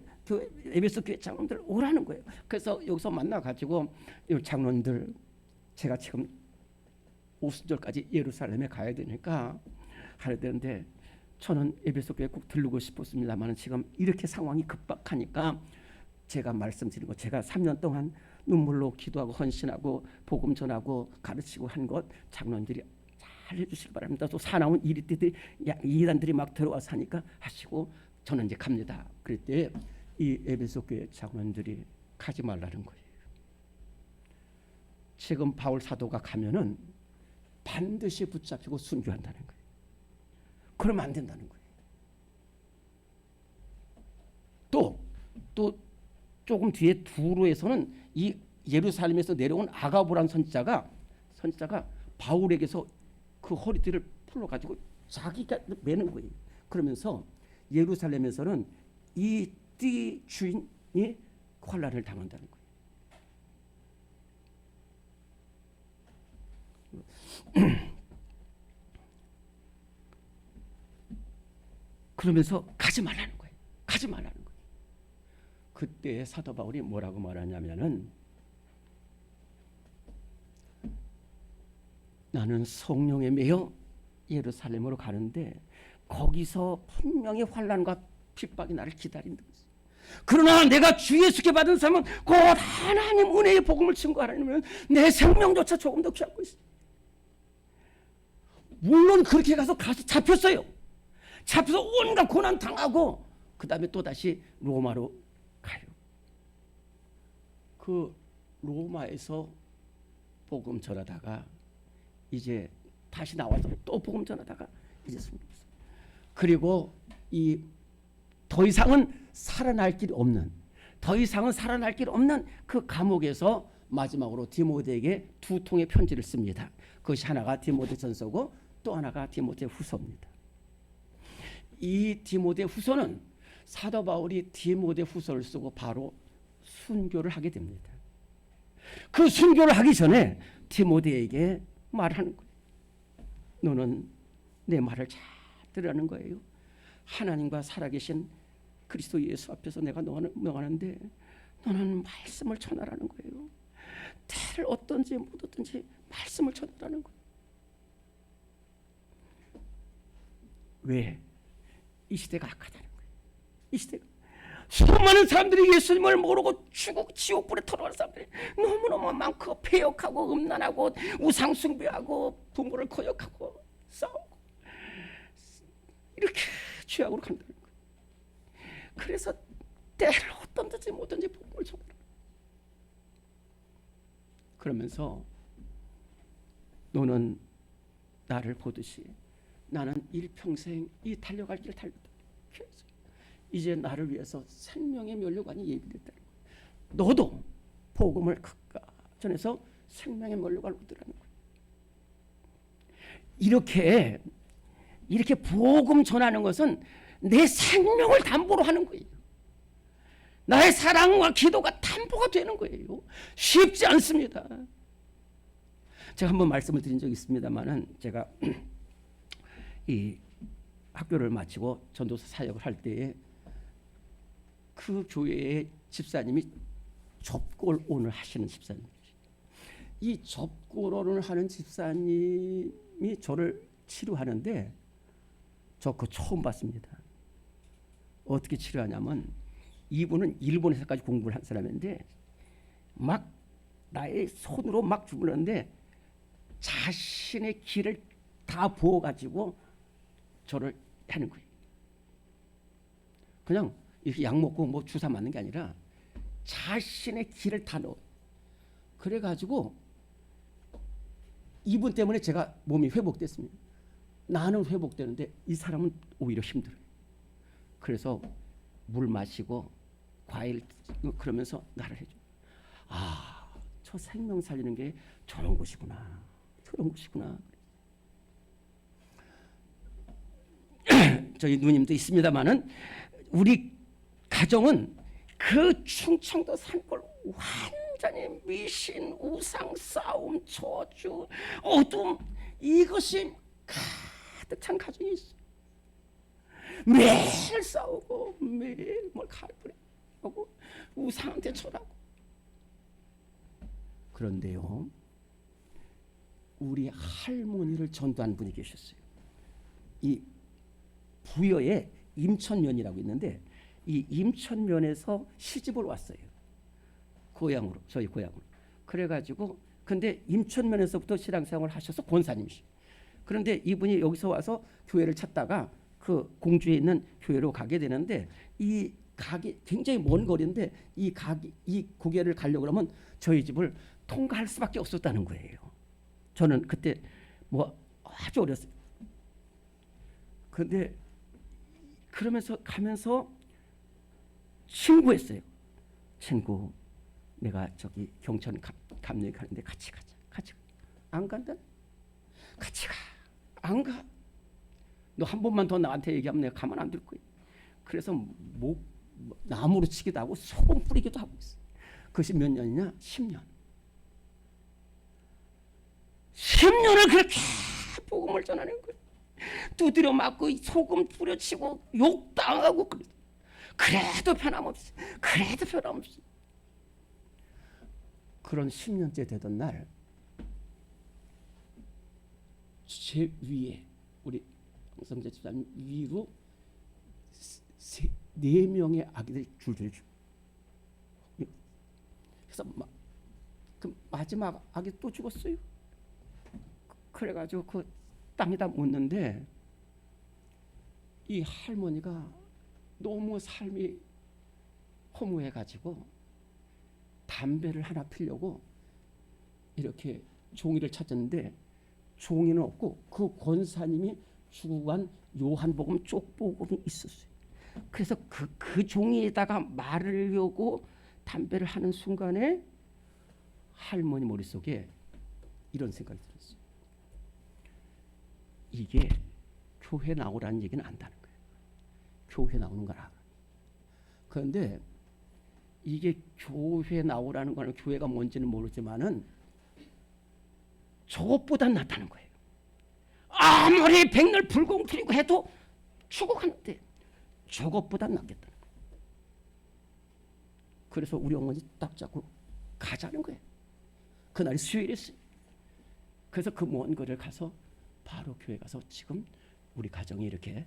에베소 교회 장로님들 오라는 거예요. 그래서 여기서 만나 가지고 장로님들, 제가 지금 오순절까지 예루살렘에 가야 되니까 가야 되는데 저는 에베소 교회 꼭 들르고 싶었습니다만 지금 이렇게 상황이 급박하니까 제가 말씀드린 거, 제가 3년 동안 눈물로 기도하고 헌신하고 복음 전하고 가르치고 한 것 장로님들이 잘 해주시기 바랍니다. 또 사나운 이단들이 막 들어와서 하니까 하시고 저는 이제 갑니다. 그랬더니 이 에베소 교회 장로님들이 가지 말라는 거예요. 지금 바울 사도가 가면은 반드시 붙잡히고 순교한다는 거예요. 그러면 안 된다는 거예요. 또 조금 뒤에 두로에서는 이 예루살렘에서 내려온 아가보란 선지자가 바울에게서 그 허리띠를 풀어가지고 자기가 매는 거예요. 그러면서 예루살렘에서는 이 띠 주인이 환난을 당한다는 거예요. 그러면서 가지 말라는 거예요. 가지 말라는 거예요. 그때 사도 바울이 뭐라고 말하냐면은, 나는 성령에 매여 예루살렘으로 가는데 거기서 분명히 환난과 핍박이 나를 기다린다. 그러나 내가 주 예수께 받은 삶은 곧 하나님 은혜의 복음을 증거하려면 내 생명조차 조금 더 귀하고 있어요. 물론 그렇게 가서 잡혔어요. 잡혀서 온갖 고난 당하고 그 다음에 또 다시 로마로 가요. 그 로마에서 복음 전하다가 이제 다시 나와서 또 복음 전하다가 이제 숨겼어요. 그리고 더 이상은 살아날 길 없는 그 감옥에서 마지막으로 디모데에게 2통의 편지를 씁니다. 그것이 하나가 디모데전서고 또 하나가 디모데후서입니다. 이 디모데후서는 사도 바울이 디모데후서를 쓰고 바로 순교를 하게 됩니다. 그 순교를 하기 전에 디모데에게 말하는 거예요. 너는 내 말을 잘 들으라는 거예요. 하나님과 살아계신 그리스도 예수 앞에서 내가 명하는데 너는 말씀을 전하라는 거예요. 때를 어떤지 못 어떤지 말씀을 전하라는 거예요. 왜? 이 시대가 악하다는 거예요. 이 시대가 수많은 사람들이 예수님을 모르고 지옥불에 들어가는 사람들이 너무너무 많고, 폐역하고 음란하고 우상 숭배하고 부모를 거역하고 싸우고 이렇게 죄악으로 간다는 거예요. 그래서 때를 어떤지 뭐든지 복음을 전하라. 그러면서 너는 나를 보듯이 나는 일평생 이 달려갈 길 달렸다. 이제 나를 위해서 생명의 면류관이 예비됐다는 거예요. 너도 복음을 각각 전해서 생명의 면류관을 얻으라는 거예요. 이렇게 복음 전하는 것은 내 생명을 담보로 하는 거예요. 나의 사랑과 기도가 담보가 되는 거예요. 쉽지 않습니다. 제가 한번 말씀을 드린 적이 있습니다만은, 제가 이 학교를 마치고 전도사 사역을 할 때에 그 교회의 집사님이 접골온을 하시는 집사님이에요. 이 접골온을 하는 집사님이 저를 치료하는데 저 그거 처음 봤습니다. 어떻게 치료하냐면, 이분은 일본에서까지 공부를 한 사람인데 막 나의 손으로 막 주물렀는데 자신의 기를 다 부어가지고 저를 하는 거예요. 그냥 이렇게 약 먹고 뭐 주사 맞는 게 아니라 자신의 기를 다 넣어요. 그래가지고 이분 때문에 제가 몸이 회복됐습니다. 나는 회복되는데 이 사람은 오히려 힘들어요. 그래서 물 마시고 과일 그러면서 나를 해줘. 아, 저 생명 살리는 게 저런 것이구나. 저런 것이구나. 저희 누님도 있습니다만은 우리 가정은 그 충청도 산골 완전히 미신, 우상, 싸움, 저주, 어둠 이것이 가득 찬 가정이 있어요. 매일 싸우고 매일 뭘 칼부리고 우상한테 절하고. 그런데요, 우리 할머니를 전도한 분이 계셨어요. 이 부여에 임천면이라고 있는데 이 임천면에서 시집을 왔어요. 고향으로, 저희 고향으로. 그래가지고 근데 임천면에서부터 신앙생활을 하셔서 권사님이시. 그런데 이분이 여기서 와서 교회를 찾다가 그 공주에 있는 교회로 가게 되는데 이 가게 굉장히 먼 거리인데 이 고개를 가려고 그러면 저희 집을 통과할 수밖에 없었다는 거예요. 저는 그때 뭐 아주 어렸어요. 근데 그러면서 가면서 친구했어요. 친구, 내가 저기 경천 감리에 가는데 같이 가자. 같이 가. 안 간다? 같이 가. 안 가. 너 한 번만 더 나한테 얘기하면 내가 가만 안 둘 거야. 그래서 나무로 치기도 하고 소금 뿌리기도 하고 있어. 그것이 몇 년이냐? 10년. 10년을 그렇게 복음을 전하는 거예요. 두드려 맞고 소금 뿌려치고 욕당하고 그래도 변함없이. 그래도 변함없이. 그런 10년째 되던 날 제 위에 우리 성재 집사님 위로 4명의 아기들이 줄줄 죽어. 그래서 그 마지막 아기 또 죽었어요. 그래가지고 그 땅에다 묻는데 이 할머니가 너무 삶이 허무해가지고 담배를 하나 피려고 이렇게 종이를 찾았는데 종이는 없고 그 권사님이 주고 간 요한복음 쪽복음이 있었어요. 그래서 그 종이에다가 말으려고 담배를 하는 순간에 할머니 머릿속에 이런 생각이 들었어요. 이게 교회 나오라는 얘기는 안다는 거예요. 교회 나오는 걸 알아. 그런데 이게 교회 나오라는 거는 교회가 뭔지는 모르지만은 저것보다 낫다는 거예요. 아무리 백날 불공필이고 해도 죽어가는데 저것보다 낫겠다는 거예요. 그래서 우리 어머니 딱 잡고 가자는 거예요. 그날이 수요일이었어요. 그래서 그 먼 거리를 가서 바로 교회 가서 지금 우리 가정이 이렇게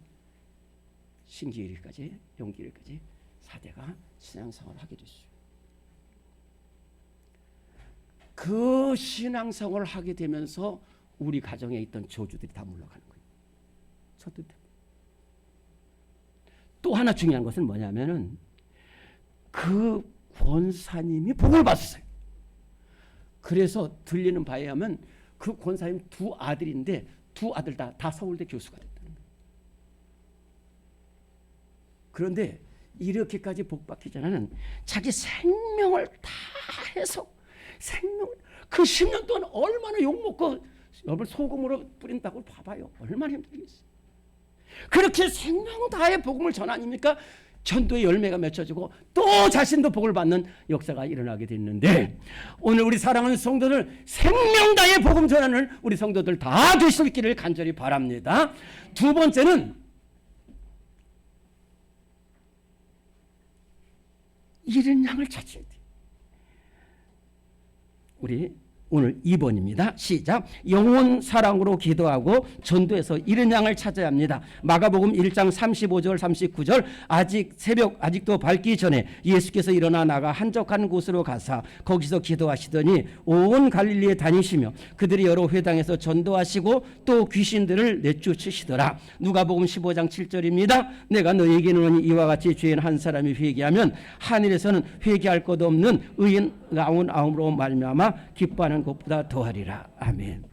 신기일까지 용기일까지 4대가 신앙생활을 하게 됐어요. 그 신앙생활을 하게 되면서 우리 가정에 있던 저주들이 다 물러가는 거예요. 저도 또 하나 중요한 것은 뭐냐면은 그 권사님이 복을 받았어요. 그래서 들리는 바에 하면 그 권사님 2 아들인데 2 아들 다 서울대 교수가 됐다는 거예요. 그런데 이렇게까지 복 받기 전에는 자기 생명을 다 해서 생명을 그 10년 동안 얼마나 욕먹고 여러분 소금으로 뿌린다고 봐봐요. 얼마나 힘들겠어요. 그렇게 생명 다해 복음을 전하니까 전도의 열매가 맺혀지고 또 자신도 복을 받는 역사가 일어나게 됐는데 오늘 우리 사랑하는 성도들 생명 다해 복음 전하는 우리 성도들 다 되실 길을 간절히 바랍니다. 2번째는 잃은 양을 찾아야 돼. 우리 오늘 2번입니다. 시작. 영혼 사랑으로 기도하고 전도해서 잃은 양을 찾아야 합니다. 마가복음 1장 35절 39절 아직도 밝기 전에 예수께서 일어나 나가 한적한 곳으로 가사 거기서 기도하시더니 온 갈릴리에 다니시며 그들이 여러 회당에서 전도하시고 또 귀신들을 내쫓으시더라. 누가복음 15장 7절입니다. 내가 너희에게 이르노니 이와 같이 죄인 한 사람이 회개하면 하늘에서는 회개할 것 없는 의인 99으로 말미암아 기뻐하는 것보다 더하리라. 아멘.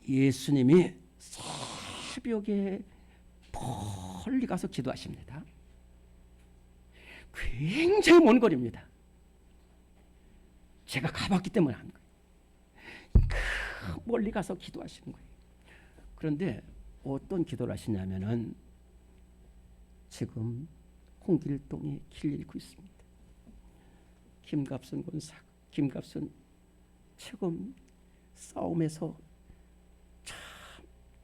예수님이 새벽에 멀리 가서 기도하십니다. 굉장히 먼 거리입니다. 제가 가봤기 때문에 한 거예요. 멀리 가서 기도하시는 거예요. 그런데 어떤 기도를 하시냐면은 지금 홍길동이 길 잃고 있습니다. 김갑순 권사, 김갑순 지금 싸움에서 참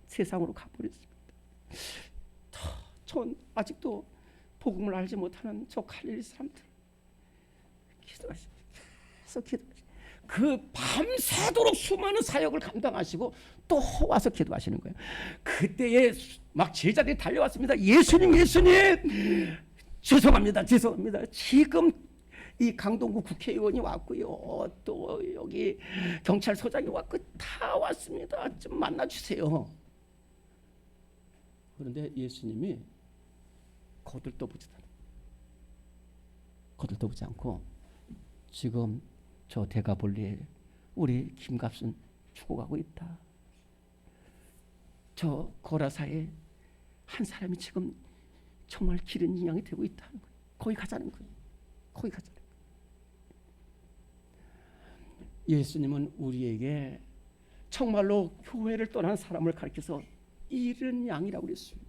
세상으로 가버렸습니다. 전 아직도 복음을 알지 못하는 저 갈릴리 사람들 기도하십니다. 계속 기도하십니다. 그 밤새도록 수많은 사역을 감당하시고 또 와서 기도하시는 거예요. 그때에 막 제자들이 달려왔습니다. 예수님, 예수님, 죄송합니다, 죄송합니다. 지금 이 강동구 국회의원이 왔고요. 또 여기 경찰서장이 왔고 다 왔습니다. 좀 만나주세요. 그런데 예수님이 거들떠보지 않고 지금 저 대가볼리에 우리 김갑순 죽어가고 있다. 저 거라사에 한 사람이 지금 정말 기른 인양이 되고 있다는 거예요. 거기 가자는 거예요. 거기 가자는 거예요. 예수님은 우리에게 정말로 교회를 떠난 사람을 가리켜서 잃은 양이라고 그랬어요.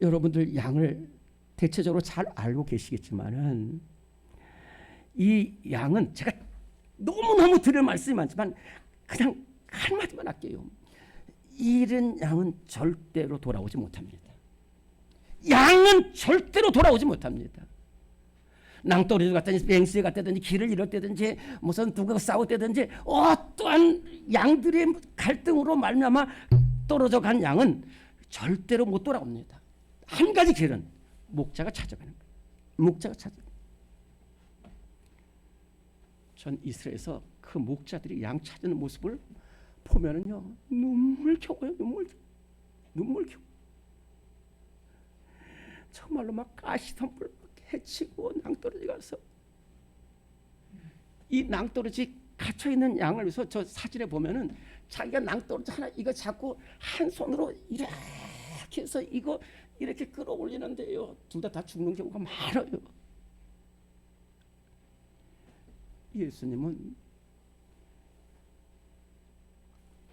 여러분들 양을 대체적으로 잘 알고 계시겠지만은 이 양은 제가 너무너무 드릴 말씀이 많지만 그냥 한마디만 할게요. 잃은 양은 절대로 돌아오지 못합니다. 양은 절대로 돌아오지 못합니다. 낭떠러지 갔다든지 맹수에 갔다든지 길을 잃었다든지 무슨 누가 싸웠다든지 어떠한 양들의 갈등으로 말미암아 떨어져 간 양은 절대로 못 돌아옵니다. 한 가지 길은 목자가 찾아가는 거예요. 목자가 찾아가는 거예요. 전 이스라엘에서 그 목자들이 양 찾는 모습을 보면은요 눈물 겨워요. 눈물 겨워. 정말로 막 가시덤불 해치고 낭떠러지 가서 이 낭떠러지 갇혀 있는 양을 위해서 저 사진에 보면은 자기가 낭떠러지 하나 이거 잡고 한 손으로 이렇게 해서 이거 이렇게 끌어올리는데요. 둘 다 죽는 경우가 많아요. 예수님은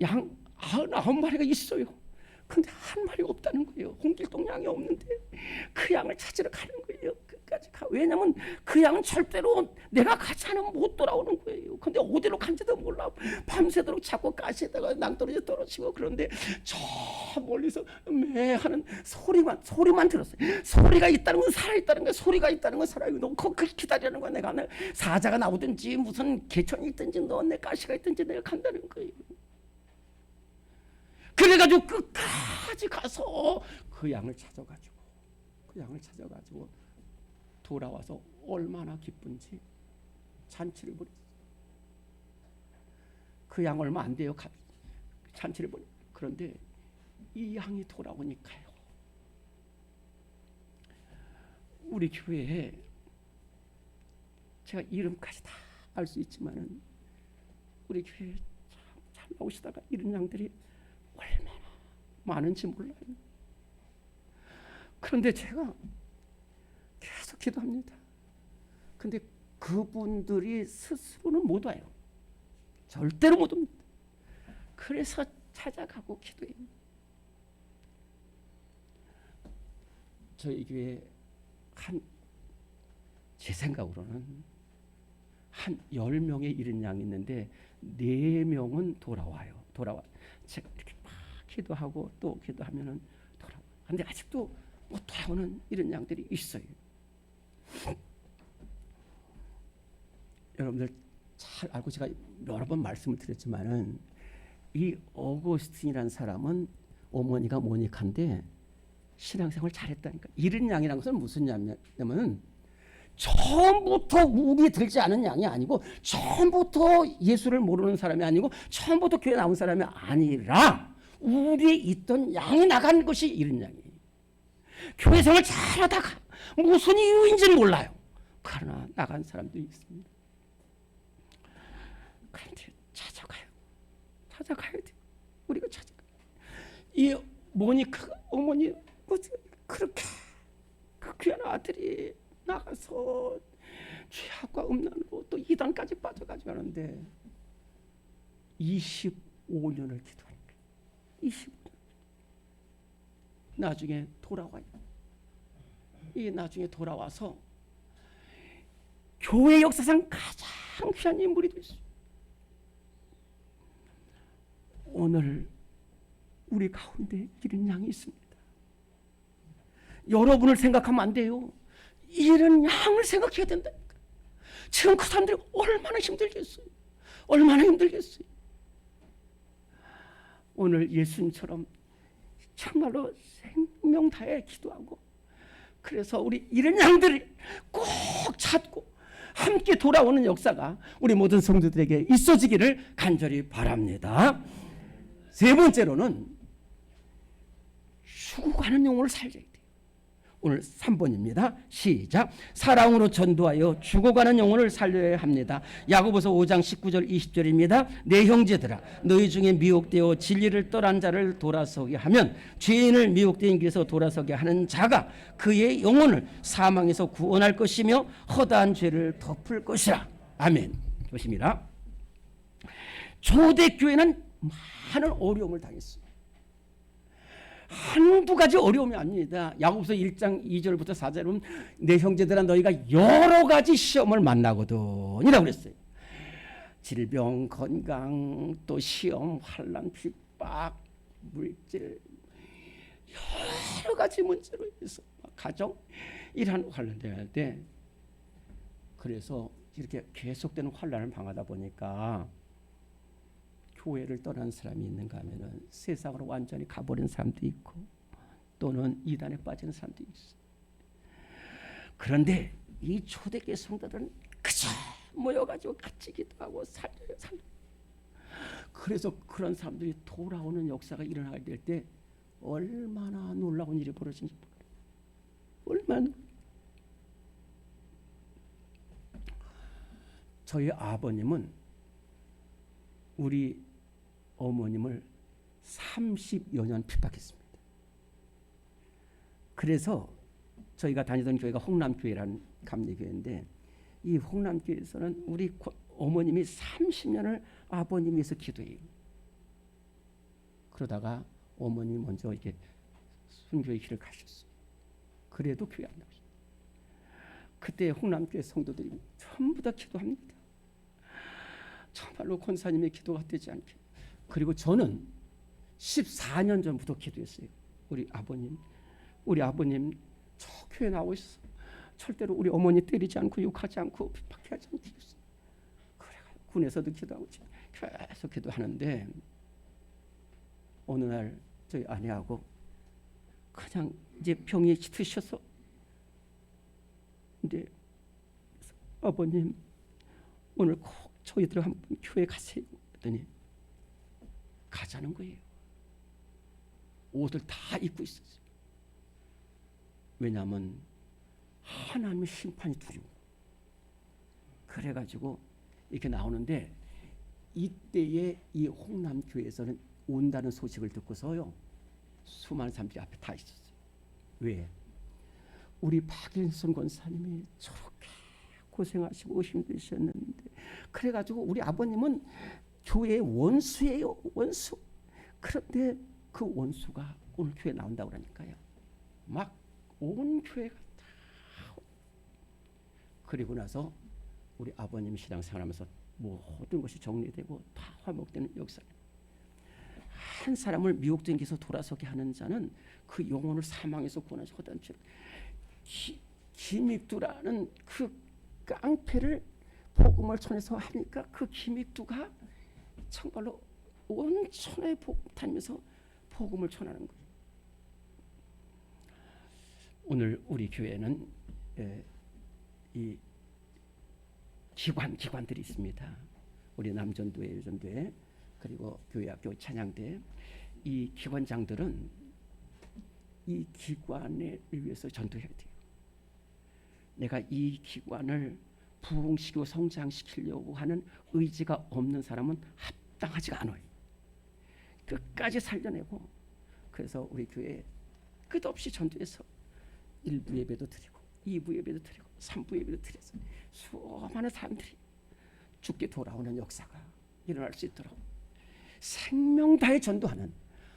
양 99마리가 있어요. 근데 한 마리가 없다는 거예요. 홍길동 양이 없는데 그 양을 찾으러 가는 거예요. 끝까지 가. 왜냐면 그 양은 절대로 내가 가지 않으면 못 돌아오는 거예요. 근데 어디로 간지도 몰라. 밤새도록 자꾸 가시다가 낭떠러지 떨어지고 그런데 저 멀리서 매하는 소리만 들었어요. 소리가 있다는 건 살아있다는 거야. 소리가 있다는 건 살아있고 그걸 기다리는 거야. 내가 사자가 나오든지 무슨 개천이 있든지 내 가시가 있든지 내가 간다는 거예요. 그래가지고 끝까지 가서 그 양을 찾아가지고 돌아와서 얼마나 기쁜지 잔치를 벌였어요. 그 양 얼마 안 돼요. 잔치를 벌였어요. 그런데 이 양이 돌아오니까요. 우리 교회에 제가 이름까지 다 알 수 있지만은 우리 교회에 참 잘 나오시다가 이런 양들이 얼마나 많은지 몰라요. 그런데 제가 계속 기도합니다. 근데 그분들이 스스로는 못 와요. 절대로 못 옵니다. 그래서 찾아가고 기도해요. 저희 교회에 제 생각으로는 한 10명의 이른 양이 있는데 4명은 돌아와요. 제가 이렇게 막 기도하고 또 기도하면은 돌아와. 근데 아직도 못 돌아오는 이런 양들이 있어요. 여러분들 잘 알고 제가 여러 번 말씀을 드렸지만은 이 어거스틴이라는 사람은 어머니가 모니카인데 신앙생활 잘했다니까. 이른 양이라는 것은 무슨 양이냐면은 처음부터 우리 들지 않은 양이 아니고 처음부터 예수를 모르는 사람이 아니고 처음부터 교회 나온 사람이 아니라 우리에 있던 양이 나간 것이 이른 양이에요. 교회 생활 잘하다가 무슨 이유인지는 몰라요. 그러나 나간 사람도 있습니다. 그런데 찾아가야 돼요. 우리가 찾아가. 이 모니카 어머니 뭐 그렇게 그 귀한 아들이 나가서 죄악과 음란으로 또 이단까지 빠져가지고 하는데 25년을 기도한 거예요. 25년. 나중에 돌아와요. 이 나중에 돌아와서 교회 역사상 가장 귀한 인물이 됐어요. 오늘 우리 가운데 이런 양이 있습니다. 여러분을 생각하면 안 돼요. 이런 양을 생각해야 된다니까. 지금 그 사람들이 얼마나 힘들겠어요. 얼마나 힘들겠어요. 오늘 예수님처럼 정말로 생명 다해 기도하고, 그래서 우리 이런 양들을 꼭 찾고 함께 돌아오는 역사가 우리 모든 성도들에게 있어지기를 간절히 바랍니다. 세 번째로는 죽어가는 영혼을 살려야 돼요. 오늘 3번입니다. 시작. 사랑으로 전도하여 죽어가는 영혼을 살려야 합니다. 야고보서 5장 19절 20절입니다. 내 형제들아, 너희 중에 미혹되어 진리를 떠난 자를 돌아서게 하면 죄인을 미혹된 길에서 돌아서게 하는 자가 그의 영혼을 사망에서 구원할 것이며 허다한 죄를 덮을 것이라. 아멘. 조심히라. 초대교회는 많은 어려움을 당했어요. 한두 가지 어려움이 아닙니다. 야고보서 1장 2절부터 4절에 보면 내 형제들아 너희가 여러 가지 시험을 만나거든 이라고 그랬어요. 질병, 건강, 또 시험, 환난, 핍박, 물질, 여러 가지 문제로 인해서 가정 이러한 관련되는데, 그래서 이렇게 계속되는 환난을 당하다 보니까 교회를 떠난 사람이 있는가 하면은 세상으로 완전히 가버린 사람도 있고 또는 이단에 빠지는 사람도 있어요. 그런데 이 초대교회 성도들은 그저 모여가지고 같이 기도하고 살려요. 그래서 그런 사람들이 돌아오는 역사가 일어나게 될 때 얼마나 놀라운 일이 벌어지는지 몰라요. 얼마나. 저희 아버님은 우리 어머님을 30여 년 핍박했습니다. 그래서 저희가 다니던 교회가 홍남교회라는 감리교회인데, 이 홍남교회에서는 우리 어머님이 30년을 아버님 위해서 기도해요. 그러다가 어머님이 먼저 이렇게 순교의 길을 가셨어요. 그래도 교회 안 나오셨어요. 그때 홍남교회 성도들이 전부 다 기도합니다. 정말로 권사님의 기도가 되지 않게. 그리고 저는 14년 전부터 기도했어요. 우리 아버님 저 교회 나오셔서 절대로 우리 어머니 때리지 않고 욕하지 않고 핍박하지 않게 해주세요. 그래 군에서도 기도하고 계속 기도하는데, 어느 날 저희 아내하고 그냥 이제 병이 드셔서 근데 아버님 오늘 꼭 저희들 한번 교회 가세요 했더니 가자는 거예요. 옷을 다 입고 있었어요. 왜냐하면 하나님의 심판이 두려워. 그래가지고 이렇게 나오는데, 이때에 이 홍남교회에서는 온다는 소식을 듣고서요 수많은 사람들이 앞에 다 있었어요. 왜? 우리 박일선 권사님이 저렇게 고생하시고 힘드셨는데, 그래가지고 우리 아버님은 교회의 원수예요, 원수. 그런데 그 원수가 오늘 교회 나온다고 그러니까요. 막 온 교회가 다. 그리고 나서 우리 아버님 신앙생활하면서 모든 것이 정리되고 다 화목되는 역사. 한 사람을 미혹된 길에서 돌아서게 하는 자는 그 영혼을 사망에서 구원하시 허다한 죄. 기믹두라는 그 깡패를 복음을 전해서 하니까 그 기믹두가 정말로 온 천하에 다니면서 복음을 전하는 거예요. 오늘 우리 교회는 이 기관들이 있습니다. 우리 남전도회, 여전도회, 그리고 교회학교 찬양대. 이 기관장들은 이 기관을 위해서 전도해야 돼요. 내가 이 기관을 부흥시키고 성장시키려고 하는 의지가 없는 사람은 합당하지가 않아요. 끝까지 살려내고 그래서 우리 교회에 끝없이 전도해서 1부 예배도 드리고 2부 예배도 드리고 3부 예배도 드려서 수많은 사람들이 죽게 돌아오는 역사가 일어날 수 있도록 생명 다해 전도하는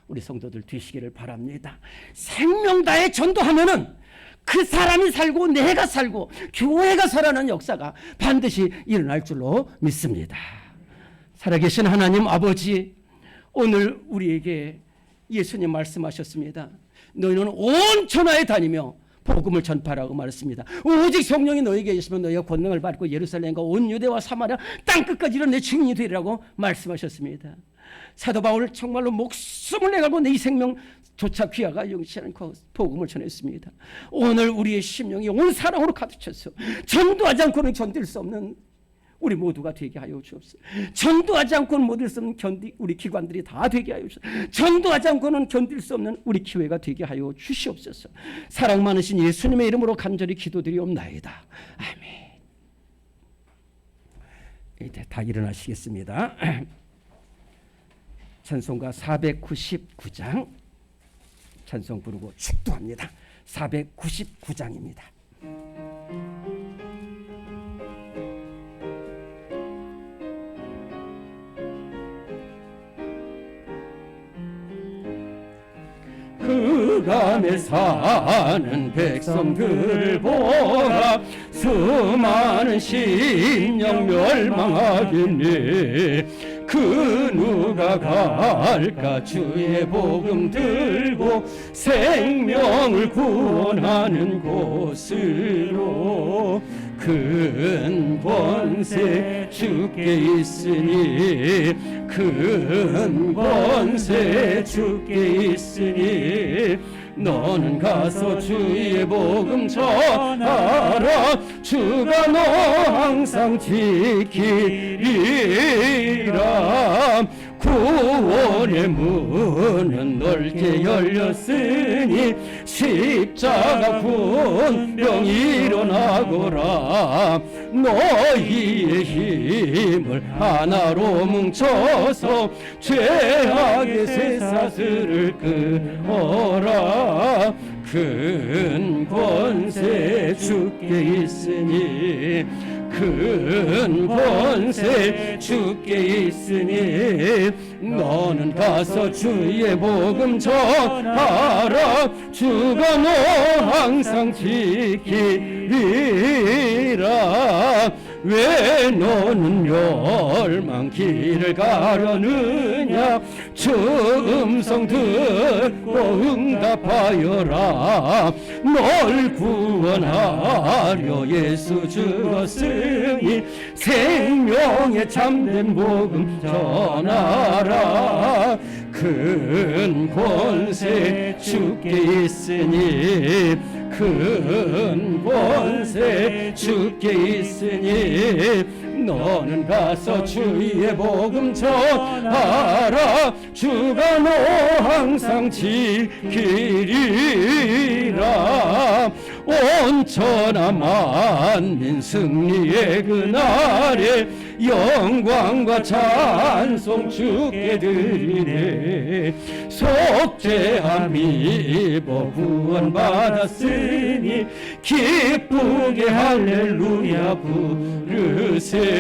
우리 성도들 되시기를 바랍니다. 생명 다해 전도하면은 그 사람이 살고 내가 살고 교회가 살아나는 역사가 반드시 일어날 줄로 믿습니다. 살아계신 하나님 아버지, 오늘 우리에게 예수님 말씀하셨습니다. 너희는 온 천하에 다니며 복음을 전파라고 말했습니다. 오직 성령이 너희에게 계시면 너희가 권능을 받고 예루살렘과 온 유대와 사마리아 땅끝까지 이런 내 증인이 되리라고 말씀하셨습니다. 사도 바울 정말로 목숨을 내가고 내 이 생명조차 귀하가 영치 않고 복음을 전했습니다. 오늘 우리의 심령이 온 사랑으로 가득 차서 전도하지 않고는 견딜 수 없는 우리 모두가 되게 하여 주옵소서. 전도하지 않고는 견딜 수 없는 우리 기관들이 다 되게 하여 주옵소서. 전도하지 않고는 견딜 수 없는 우리 교회가 되게 하여 주시옵소서. 사랑 많으신 예수님의 이름으로 간절히 기도드리옵나이다. 아멘. 이제 다 일어나시겠습니다. 찬송가 499장 찬송 부르고 축도합니다. 499장입니다. 그 감에 사는 백성들을 보라. 수많은 심령 멸망하겠네. 그 누가 갈까 주의 복음 들고 생명을 구원하는 곳으로. 큰 권세 주께 있으니 큰 권세 주께 있으니 너는 가서 주의 복음 전하라. 주가 너 항상 지키리라. 구원의 문은 넓게 열렸으니 십자가 군병 일어나거라. 너희의 힘을 하나로 뭉쳐서 죄악의 쇠사슬을 끊어라. 큰 권세 주께 있으니 큰 권세 주께 있으니 너는 가서 주의 복음 전하라. 주가 너 항상 지키리라. 왜 너는 멸망 길을 가려느냐. 주 음성 듣고 응답하여라. 널 구원하려 예수 죽었으니 생명의 참된 복음 전하라. 큰 권세 주께 있으니 큰 권세 주께 있으니 너는 가서 주의 복음 전하라. 주가 너 항상 지키리라. 온 천하 만민 승리의 그날에 영광과 찬송 주께 드리네. 속죄함 입어 구원받았으니 기쁘게 할렐루야 부르세.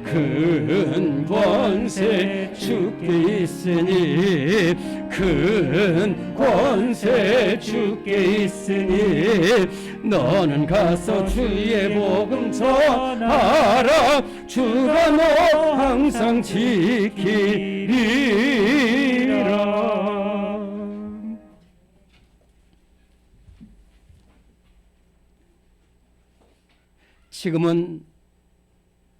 큰 권세 주께 있으니 큰 권세 주께 있으니 너는 가서 주의 복음 전하라. 주가 너 항상 지키리라. 지금은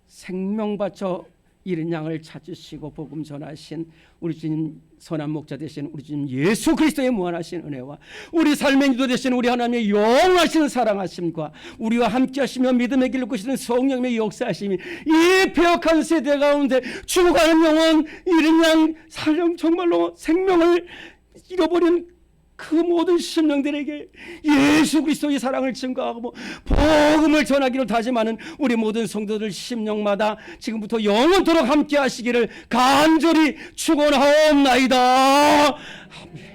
생명 바쳐 이른 양을 찾으시고 복음 전하신 우리 주님 선한 목자 되신 우리 주님 예수 그리스도의 무한하신 은혜와 우리 삶의 인도 되신 우리 하나님의 영원하신 사랑하심과 우리와 함께 하시며 믿음의 길을 끄시는 성령님의 역사하심이 이 배역한 세대 가운데 죽어가는 영혼 이른 양 살령 정말로 생명을 잃어버린 그 모든 심령들에게 예수 그리스도의 사랑을 증거하고 복음을 전하기로 다짐하는 우리 모든 성도들 심령마다 지금부터 영원토록 함께 하시기를 간절히 축원하옵나이다. 아멘.